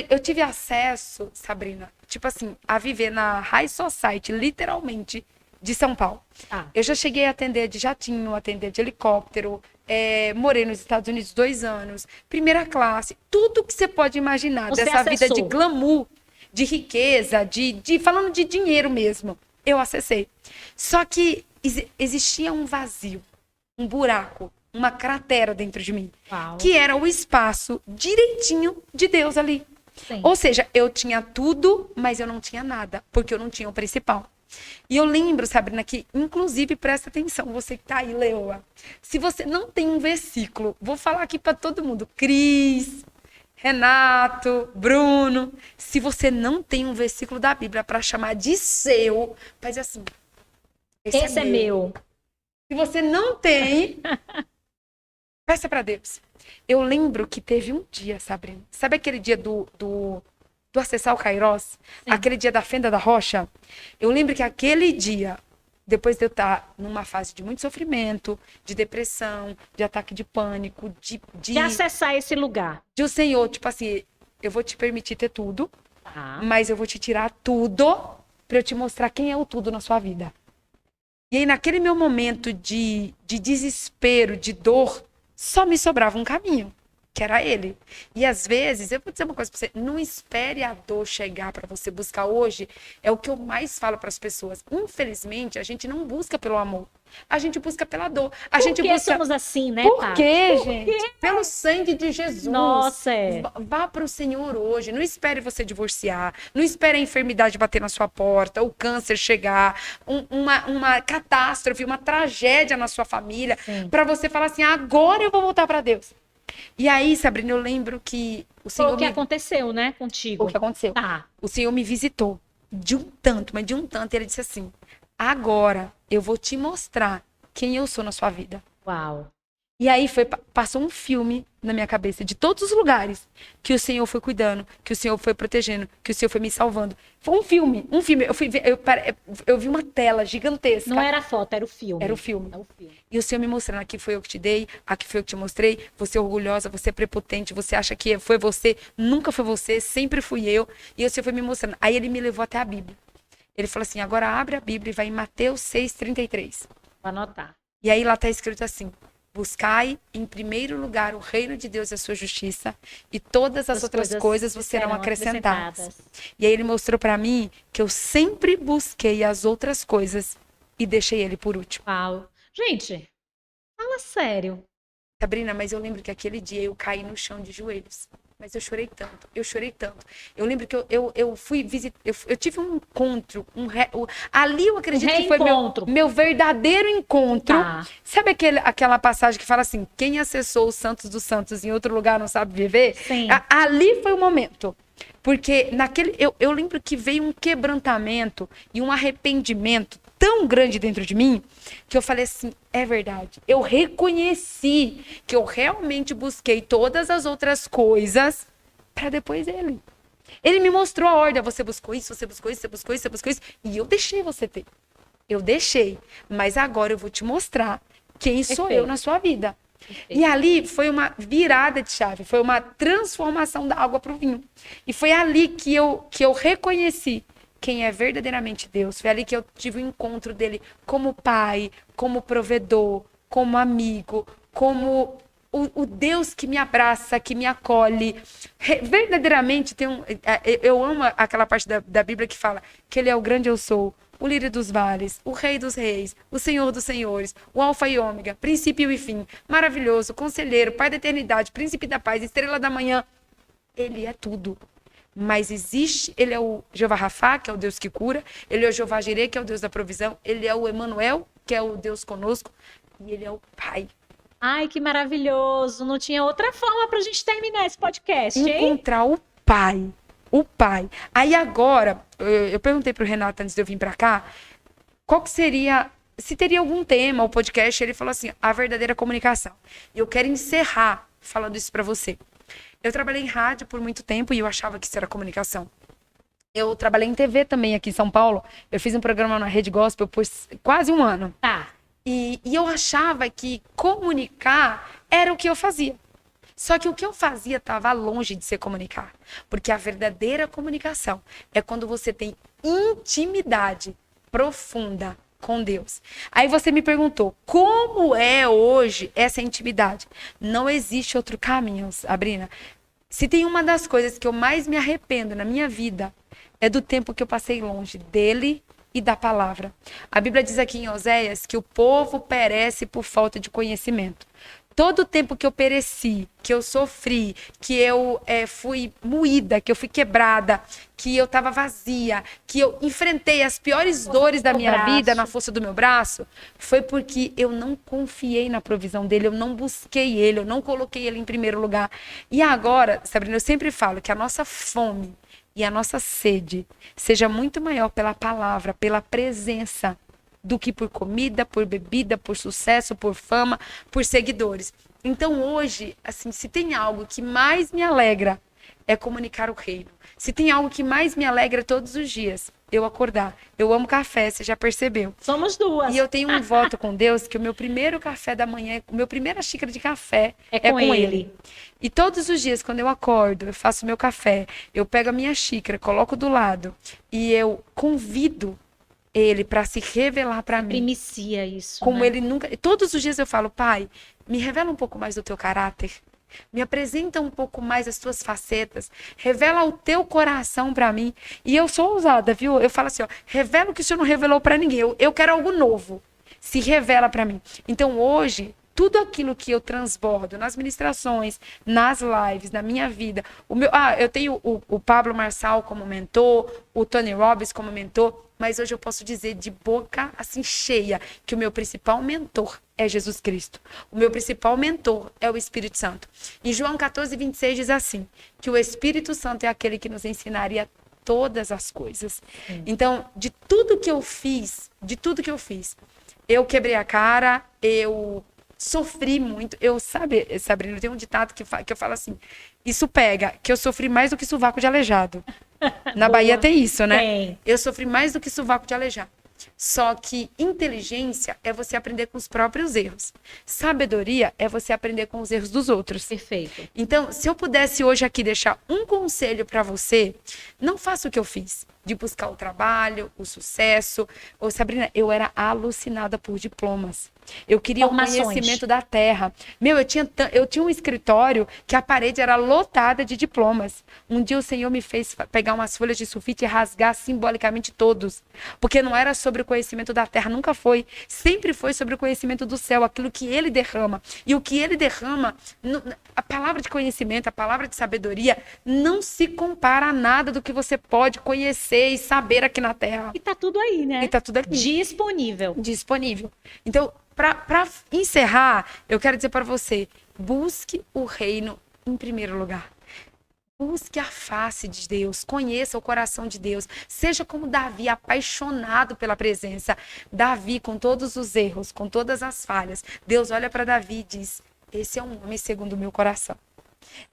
Eu tive acesso, Sabrina, tipo assim, a viver na High Society, literalmente, de São Paulo. Ah. Eu já cheguei a atender de jatinho, atender de helicóptero, morei nos Estados Unidos 2 anos, primeira classe, tudo que você pode imaginar Você dessa vida acessou. de glamour, de riqueza, falando de dinheiro mesmo, eu acessei. Só que existia um vazio, um buraco, uma cratera dentro de mim, Uau. que era o espaço direitinho de Deus ali. Sim. Ou seja, eu tinha tudo, mas eu não tinha nada, porque eu não tinha o principal. E eu lembro, Sabrina, que inclusive presta atenção, você que tá aí, Leoa. Se você não tem um versículo, vou falar aqui para todo mundo, Cris, Renato, Bruno, se você não tem um versículo da Bíblia para chamar de seu, faz assim. Esse é meu. Se você não tem, peça para Deus. Eu lembro que teve um dia, Sabrina. Sabe aquele dia do acessar o Kairos? Sim. Aquele dia da fenda da rocha? Eu lembro que aquele dia, depois de eu estar numa fase de muito sofrimento, de depressão, de ataque de pânico, De acessar esse lugar. de o Senhor, tipo assim, eu vou te permitir ter tudo, Tá. mas eu vou te tirar tudo para eu te mostrar quem é o tudo na sua vida. E aí, naquele meu momento de desespero, de dor, só me sobrava um caminho. que era ele. E às vezes, eu vou dizer uma coisa pra você, não espere a dor chegar para você buscar hoje, é o que eu mais falo para as pessoas. Infelizmente, a gente não busca pelo amor, a gente busca pela dor. Por que somos assim, né, Por Paty? quê, Por gente? quê? Pelo sangue de Jesus. Nossa, é. Vá para o Senhor hoje, não espere você divorciar, não espere a enfermidade bater na sua porta, o câncer chegar, uma catástrofe, uma tragédia na sua família, para você falar assim, agora eu vou voltar para Deus. E aí, Sabrina, eu lembro que o Senhor Foi o que aconteceu, né, contigo. O que aconteceu? Tá. O Senhor me visitou de um tanto, mas de um tanto, e ele disse assim, agora eu vou te mostrar quem eu sou na sua vida. Uau. E aí passou um filme na minha cabeça de todos os lugares que o Senhor foi cuidando, que o Senhor foi protegendo, que o Senhor foi me salvando. Foi um filme. Eu vi uma tela gigantesca. Não era a foto, era o filme. Era o filme. É o filme. E o Senhor me mostrando, aqui foi eu que te dei, aqui foi eu que te mostrei, você é orgulhosa, você é prepotente, você acha que foi você, nunca foi você, sempre fui eu. E o Senhor foi me mostrando. Aí ele me levou até a Bíblia. Ele falou assim, agora abre a Bíblia e vai em Mateus 6,33. Vou anotar. E aí lá está escrito assim, buscai em primeiro lugar o reino de Deus e a sua justiça, e todas as outras coisas vos serão acrescentadas. E aí ele mostrou para mim que eu sempre busquei as outras coisas e deixei ele por último. Uau. Gente, fala sério. Sabrina, mas eu lembro que aquele dia eu caí no chão de joelhos. Mas eu chorei tanto, eu chorei tanto. Eu lembro que eu fui visitar, eu tive um encontro, ali eu acredito que foi meu verdadeiro encontro. Tá. Sabe aquela passagem que fala assim, quem acessou os santos dos santos em outro lugar não sabe viver? Sim. Ali foi o momento. Porque eu lembro que veio um quebrantamento e um arrependimento tão grande dentro de mim, que eu falei assim, é verdade. Eu reconheci que eu realmente busquei todas as outras coisas para depois ele. Ele me mostrou a ordem, você buscou isso, você buscou isso, você buscou isso, você buscou isso, e eu deixei você ter. Eu deixei, mas agora eu vou te mostrar quem sou eu na sua vida. E ali foi uma virada de chave, foi uma transformação da água para o vinho. E foi ali que eu reconheci quem é verdadeiramente Deus. Foi ali que eu tive o encontro dele como pai, como provedor, como amigo, como o Deus que me abraça, que me acolhe. Verdadeiramente, eu amo aquela parte da Bíblia que fala que ele é o grande eu sou, o líder dos vales, o rei dos reis, o senhor dos senhores, o alfa e ômega, princípio e fim, maravilhoso, conselheiro, pai da eternidade, príncipe da paz, estrela da manhã. Ele é tudo. Mas existe, ele é o Jeová Rafá, que é o Deus que cura, ele é o Jeová Jireh, que é o Deus da provisão, ele é o Emanuel, que é o Deus conosco, e ele é o Pai. Ai, que maravilhoso! Não tinha outra forma pra gente terminar esse podcast, hein? Encontrar o Pai. O Pai. Aí agora, eu perguntei pro Renato antes de eu vir pra cá, qual que seria, se teria algum tema, o podcast, ele falou assim, a verdadeira comunicação. E eu quero encerrar falando isso pra você. Eu trabalhei em rádio por muito tempo e eu achava que isso era comunicação. Eu trabalhei em TV também aqui em São Paulo. Eu fiz um programa na Rede Gospel por quase um ano. Tá. E eu achava que comunicar era o que eu fazia. Só que o que eu fazia estava longe de ser comunicar. Porque a verdadeira comunicação é quando você tem intimidade profunda com Deus. Aí você me perguntou, como é hoje essa intimidade? Não existe outro caminho, Sabrina. Se tem uma das coisas que eu mais me arrependo na minha vida, é do tempo que eu passei longe dele e da palavra. A Bíblia diz aqui em Oséias que o povo perece por falta de conhecimento. Todo o tempo que eu pereci, que eu sofri, que eu fui moída, que eu fui quebrada, que eu estava vazia, que eu enfrentei as piores dores da minha vida na força do meu braço, foi porque eu não confiei na provisão dele, eu não busquei ele, eu não coloquei ele em primeiro lugar. E agora, Sabrina, eu sempre falo que a nossa fome e a nossa sede seja muito maior pela palavra, pela presença, do que por comida, por bebida, por sucesso, por fama, por seguidores. Então hoje, assim, se tem algo que mais me alegra é comunicar o reino. Se tem algo que mais me alegra todos os dias, eu acordar. Eu amo café, você já percebeu. Somos duas. E eu tenho um voto com Deus que o meu primeiro café da manhã, a minha primeira xícara de café é com ele. E todos os dias, quando eu acordo, eu faço meu café, eu pego a minha xícara, coloco do lado e eu convido ele para se revelar para mim. Primicia isso. Como né? ele nunca. Todos os dias eu falo, pai, me revela um pouco mais do teu caráter. Me apresenta um pouco mais as tuas facetas. Revela o teu coração para mim. E eu sou ousada, viu? Eu falo assim, ó, revela o que o Senhor não revelou para ninguém. Eu quero algo novo. Se revela para mim. Então hoje, tudo aquilo que eu transbordo nas ministrações, nas lives, na minha vida. Eu tenho o Pablo Marçal como mentor, o Tony Robbins como mentor, mas hoje eu posso dizer de boca assim cheia que o meu principal mentor é Jesus Cristo. O meu principal mentor é o Espírito Santo. E João 14:26 diz assim, que o Espírito Santo é aquele que nos ensinaria todas as coisas. Então, de tudo que eu fiz, eu quebrei a cara, eu sofri muito. Sabe, Sabrina, tem um ditado que eu falo assim, isso pega, que eu sofri mais do que sovaco de aleijado. Na Bahia tem isso, né? Tem. Eu sofri mais do que sovaco de aleijado. Só que inteligência é você aprender com os próprios erros. Sabedoria é você aprender com os erros dos outros. Perfeito. Então, se eu pudesse hoje aqui deixar um conselho para você, não faça o que eu fiz, de buscar o trabalho, o sucesso. Sabrina, eu era alucinada por diplomas. Eu queria o conhecimento da terra. Eu tinha um escritório que a parede era lotada de diplomas. Um dia o Senhor me fez pegar umas folhas de sulfite e rasgar simbolicamente todos. Porque não era sobre o conhecimento da terra, nunca foi. Sempre foi sobre o conhecimento do céu, aquilo que ele derrama. E o que ele derrama, a palavra de conhecimento, a palavra de sabedoria, não se compara a nada do que você pode conhecer e saber aqui na terra. E tá tudo aí, né? E tá tudo aqui. Disponível. Então, para encerrar, eu quero dizer para você, busque o reino em primeiro lugar. Busque a face de Deus, conheça o coração de Deus. Seja como Davi, apaixonado pela presença. Davi, com todos os erros, com todas as falhas. Deus olha para Davi e diz, esse é um homem segundo o meu coração.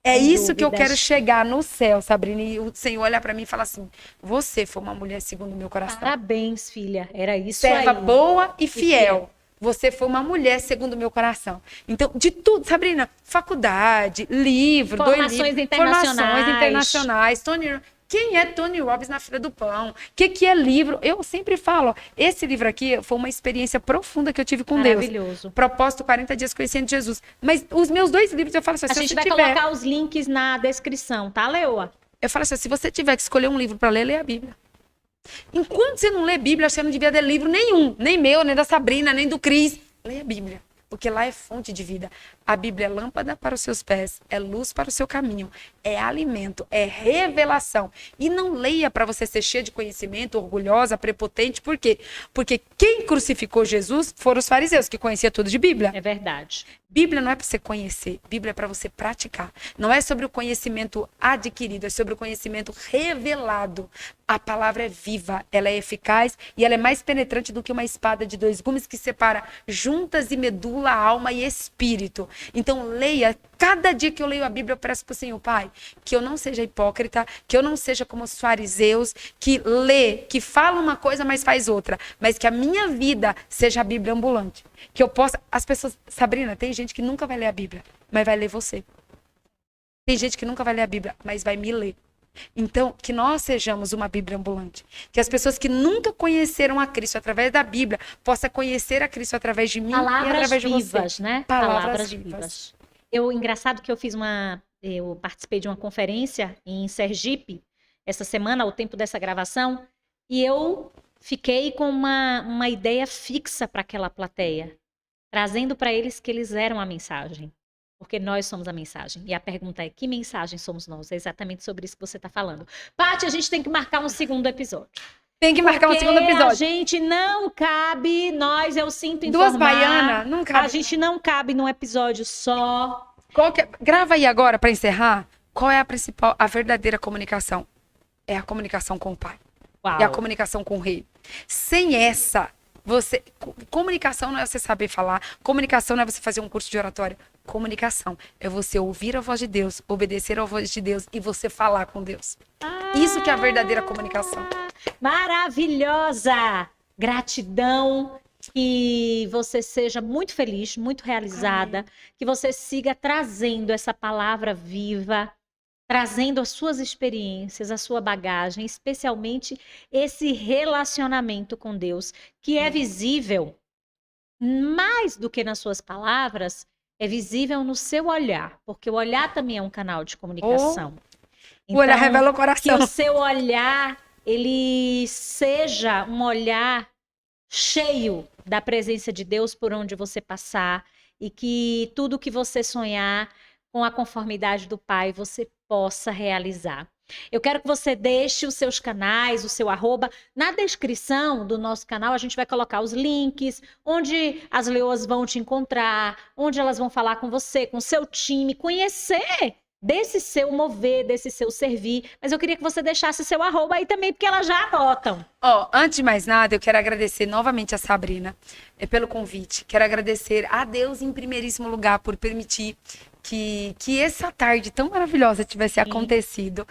É isso que eu quero chegar no céu, Sabrina. E o Senhor olha para mim e fala assim, você foi uma mulher segundo o meu coração. Parabéns, filha. Era isso Serva aí. boa e fiel. Você foi uma mulher segundo o meu coração. Então, de tudo, Sabrina, faculdade, livro, Formações internacionais. Quem é Tony Robbins na fila do pão? O que é livro? Eu sempre falo, esse livro aqui foi uma experiência profunda que eu tive com Deus. Maravilhoso. Propósito 40 dias conhecendo Jesus. Mas os meus 2 livros, eu falo assim, A gente vai colocar os links na descrição, tá, Leoa? Eu falo assim, se você tiver que escolher um livro para ler, leia a Bíblia. Enquanto você não lê Bíblia, você não devia ter livro nenhum. Nem meu, nem da Sabrina, nem do Cris. Leia a Bíblia. Porque lá é fonte de vida. A Bíblia é lâmpada para os seus pés, é luz para o seu caminho, é alimento, é revelação. E não leia para você ser cheia de conhecimento, orgulhosa, prepotente. Por quê? Porque quem crucificou Jesus foram os fariseus, que conheciam tudo de Bíblia. É verdade. Bíblia não é para você conhecer, Bíblia é para você praticar. Não é sobre o conhecimento adquirido, é sobre o conhecimento revelado. A palavra é viva, ela é eficaz e ela é mais penetrante do que uma espada de 2 gumes que separa juntas e medula, alma e espírito. Então leia, cada dia que eu leio a Bíblia eu peço para o Senhor, Pai, que eu não seja hipócrita, que eu não seja como os fariseus, que lê, que fala uma coisa mas faz outra, mas que a minha vida seja a Bíblia ambulante. Que eu possa, as pessoas, Sabrina, tem gente que nunca vai ler a Bíblia, mas vai ler você. Tem gente que nunca vai ler a Bíblia, mas vai me ler. Então, que nós sejamos uma Bíblia ambulante. Que as pessoas que nunca conheceram a Cristo através da Bíblia possam conhecer a Cristo através de mim Palavras e através de vivas, você. né? Palavras vivas. Engraçado que eu participei de uma conferência em Sergipe essa semana, ao tempo dessa gravação, e eu fiquei com uma ideia fixa para aquela plateia, trazendo para eles que eles eram a mensagem. Porque nós somos a mensagem. E a pergunta é, que mensagem somos nós? É exatamente sobre isso que você está falando. Paty, a gente tem que marcar um segundo episódio. Tem que marcar um segundo episódio. A gente não cabe, eu sinto informar. 2 baianas, não cabe. A gente não cabe num episódio só. Grava aí agora, para encerrar, qual é a verdadeira comunicação? É a comunicação com o Pai. Uau. É a comunicação com o Rei. Sem essa, comunicação não é você saber falar, comunicação não é você fazer um curso de oratória. Comunicação é você ouvir a voz de Deus, obedecer à voz de Deus e você falar com Deus. Isso que é a verdadeira comunicação. Maravilhosa! Gratidão, que você seja muito feliz, muito realizada, amém. Que você siga trazendo essa palavra viva, trazendo as suas experiências, a sua bagagem, especialmente esse relacionamento com Deus, que é visível mais do que nas suas palavras, é visível no seu olhar, porque o olhar também é um canal de comunicação. O olhar revela o Que coração. o seu olhar, ele seja um olhar cheio da presença de Deus por onde você passar e que tudo que você sonhar com a conformidade do Pai você possa realizar. Eu quero que você deixe os seus canais, o seu arroba. Na descrição do nosso canal, a gente vai colocar os links, onde as leoas vão te encontrar, onde elas vão falar com você, com o seu time, conhecer desse seu mover, desse seu servir. Mas eu queria que você deixasse seu arroba aí também, porque elas já anotam. Antes de mais nada, eu quero agradecer novamente a Sabrina pelo convite. Quero agradecer a Deus em primeiríssimo lugar por permitir que essa tarde tão maravilhosa tivesse acontecido.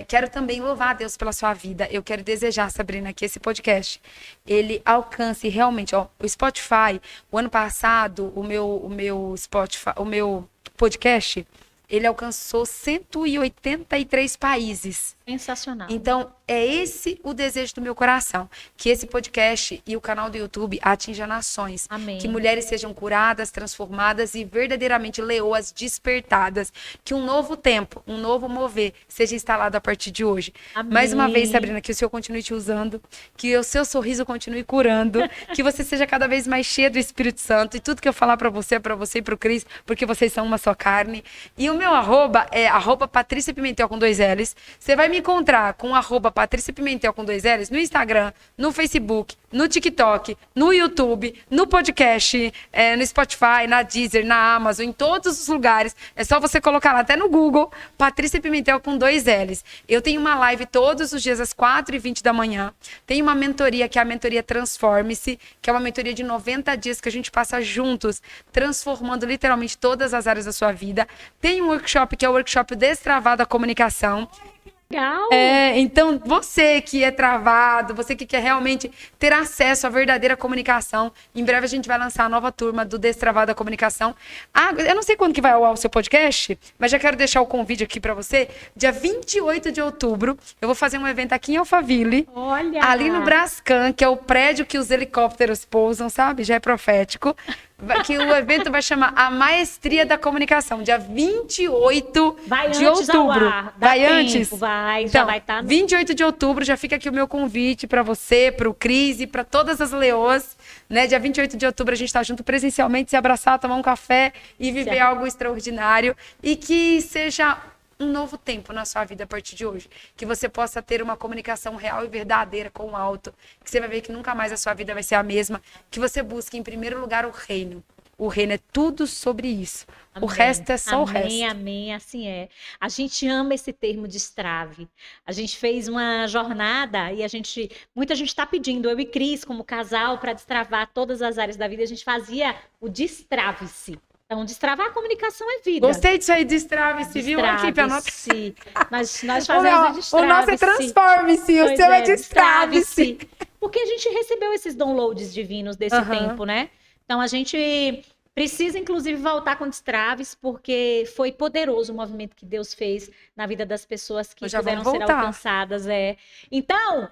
Quero também louvar a Deus pela sua vida. Eu quero desejar, Sabrina, que esse podcast, ele alcance realmente, o Spotify, o ano passado, o meu podcast, ele alcançou 183 países. Sensacional. Então, é esse o desejo do meu coração. Que esse podcast e o canal do YouTube atinjam nações. Amém. Que mulheres sejam curadas, transformadas e verdadeiramente leoas despertadas. Que um novo tempo, um novo mover seja instalado a partir de hoje. Amém. Mais uma vez, Sabrina, que o Senhor continue te usando. Que o seu sorriso continue curando. Que você seja cada vez mais cheia do Espírito Santo. E tudo que eu falar para você e pro Cris, porque vocês são uma só carne. E o meu arroba é @Patrícia Pimentel com 2 L's. Você vai me encontrar com @Patrícia Pimentel com 2 L's no Instagram, no Facebook, no TikTok, no YouTube, no podcast, no Spotify, na Deezer, na Amazon, em todos os lugares. É só você colocar lá, até no Google, Patrícia Pimentel com 2 L's. Eu tenho uma live todos os dias às 4h20 da manhã. Tenho uma mentoria, que é a mentoria Transforme-se, que é uma mentoria de 90 dias que a gente passa juntos, transformando literalmente todas as áreas da sua vida. Tem um workshop, que é o workshop Destravado a Comunicação. Legal. Então, você que é travado, você que quer realmente ter acesso à verdadeira comunicação, em breve a gente vai lançar a nova turma do Destravado da Comunicação. Eu não sei quando que vai ao ar o seu podcast, mas já quero deixar o convite aqui para você. Dia 28 de outubro, eu vou fazer um evento aqui em Alphaville. Olha! Ali no Brascan, que é o prédio que os helicópteros pousam, sabe? Já é profético. Que o evento vai chamar A Maestria da Comunicação, dia 28 de outubro. Vai antes? Vai, então, já vai estar. 28 de outubro, já fica aqui o meu convite para você, para o Cris e para todas as leoas, né? Dia 28 de outubro a gente tá junto presencialmente, se abraçar, tomar um café e viver algo extraordinário e que seja um novo tempo na sua vida a partir de hoje. Que você possa ter uma comunicação real e verdadeira com o alto. Que você vai ver que nunca mais a sua vida vai ser a mesma. Que você busque, em primeiro lugar, o reino. O reino é tudo sobre isso. Amém. O resto é só o resto. Amém, amém, assim é. A gente ama esse termo destrave. A gente fez uma jornada e muita gente está pedindo, eu e Cris, como casal, para destravar todas as áreas da vida, a gente fazia o destrave-se. Então, destravar a comunicação é vida. Gostei disso aí, destrave-se, viu? Equipe, anota. Mas nós fazemos o destrave-se. O nosso é transforme-se, o seu é destrave-se. Porque a gente recebeu esses downloads divinos desse tempo, né? Então, a gente precisa, inclusive, voltar com destraves, porque foi poderoso o movimento que Deus fez na vida das pessoas que puderam ser alcançadas. Então,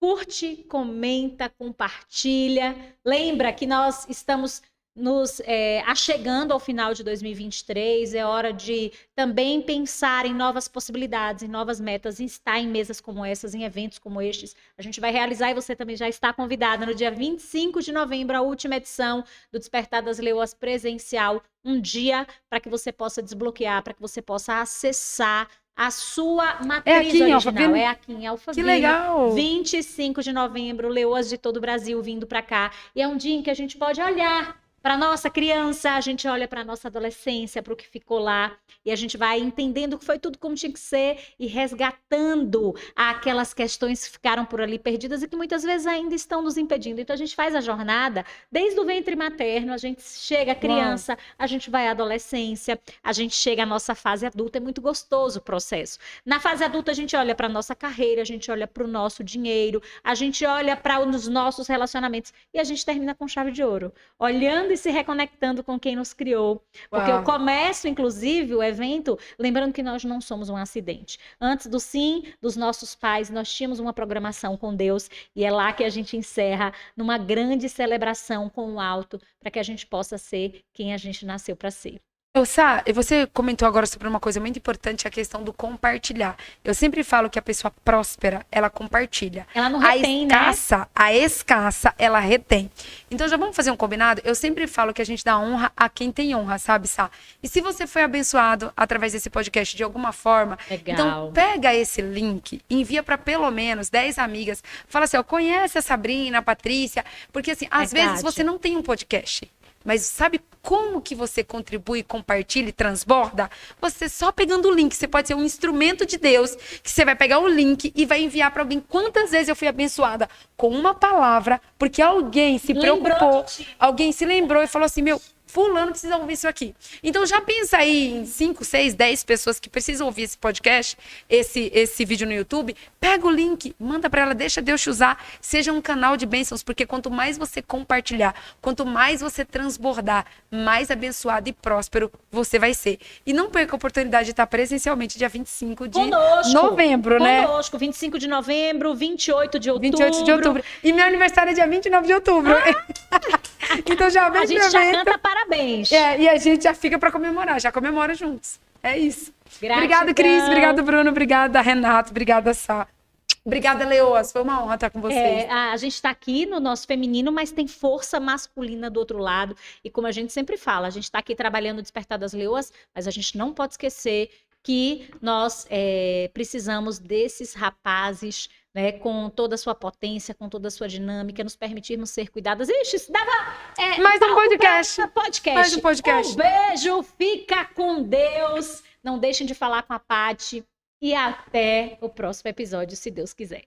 curte, comenta, compartilha. Lembra que nós estamos nos achegando ao final de 2023, é hora de também pensar em novas possibilidades, em novas metas, em estar em mesas como essas, em eventos como estes. A gente vai realizar e você também já está convidada no dia 25 de novembro, a última edição do Despertar das Leoas presencial, um dia para que você possa desbloquear, para que você possa acessar a sua matriz original. É aqui em Alphaville. Que legal! 25 de novembro, leoas de todo o Brasil vindo para cá. E é um dia em que a gente pode olhar para nossa criança, a gente olha para nossa adolescência, para o que ficou lá, e a gente vai entendendo que foi tudo como tinha que ser e resgatando aquelas questões que ficaram por ali perdidas e que muitas vezes ainda estão nos impedindo. Então a gente faz a jornada desde o ventre materno, a gente chega à criança, a gente vai à adolescência, a gente chega à nossa fase adulta, é muito gostoso o processo. Na fase adulta a gente olha para a nossa carreira, a gente olha para o nosso dinheiro, a gente olha para os nossos relacionamentos e a gente termina com chave de ouro, olhando e se reconectando com quem nos criou. Porque Uau. eu começo, inclusive, o evento, lembrando que nós não somos um acidente. Antes do sim dos nossos pais, nós tínhamos uma programação com Deus e é lá que a gente encerra numa grande celebração com o alto para que a gente possa ser quem a gente nasceu para ser. Sá, você comentou agora sobre uma coisa muito importante, a questão do compartilhar. Eu sempre falo que a pessoa próspera, ela compartilha. Ela não retém, né? A escassa, ela retém. Então já vamos fazer um combinado? Eu sempre falo que a gente dá honra a quem tem honra, sabe, Sá? E se você foi abençoado através desse podcast de alguma forma, Legal. então pega esse link, envia para pelo menos 10 amigas, fala assim, ó, conhece a Sabrina, a Patrícia, porque assim, às Verdade. vezes você não tem um podcast. Mas sabe como que você contribui, compartilha e transborda? Você só pegando o link. Você pode ser um instrumento de Deus, que você vai pegar o link e vai enviar para alguém. Quantas vezes eu fui abençoada com uma palavra, porque alguém se preocupou, alguém se lembrou e falou assim, meu, fulano precisa ouvir isso aqui. Então já pensa aí em 5, 6, 10 pessoas que precisam ouvir esse podcast, esse vídeo no YouTube, pega o link, manda para ela, deixa Deus te usar, seja um canal de bênçãos, porque quanto mais você compartilhar, quanto mais você transbordar, mais abençoado e próspero você vai ser. E não perca a oportunidade de estar presencialmente dia 25 de novembro, né? Conosco, 25 de novembro, 28 de outubro. 28 de outubro. E meu aniversário é dia 29 de outubro. Então já vem A gente já canta parabéns. E a gente já fica para comemorar, já comemora juntos. É isso. Gratidão. Obrigada, Cris. Obrigada, Bruno. Obrigada, Renato. Obrigada, Sá. Obrigada, Leoas. Foi uma honra estar com vocês. A gente está aqui no nosso feminino, mas tem força masculina do outro lado. E como a gente sempre fala, a gente está aqui trabalhando o Despertar das Leoas, mas a gente não pode esquecer que nós precisamos desses rapazes, né, com toda a sua potência, com toda a sua dinâmica, nos permitirmos ser cuidadas. Ixi, isso dava mais um podcast. Mais um podcast. Um beijo, fica com Deus. Não deixem de falar com a Paty. E até o próximo episódio, se Deus quiser.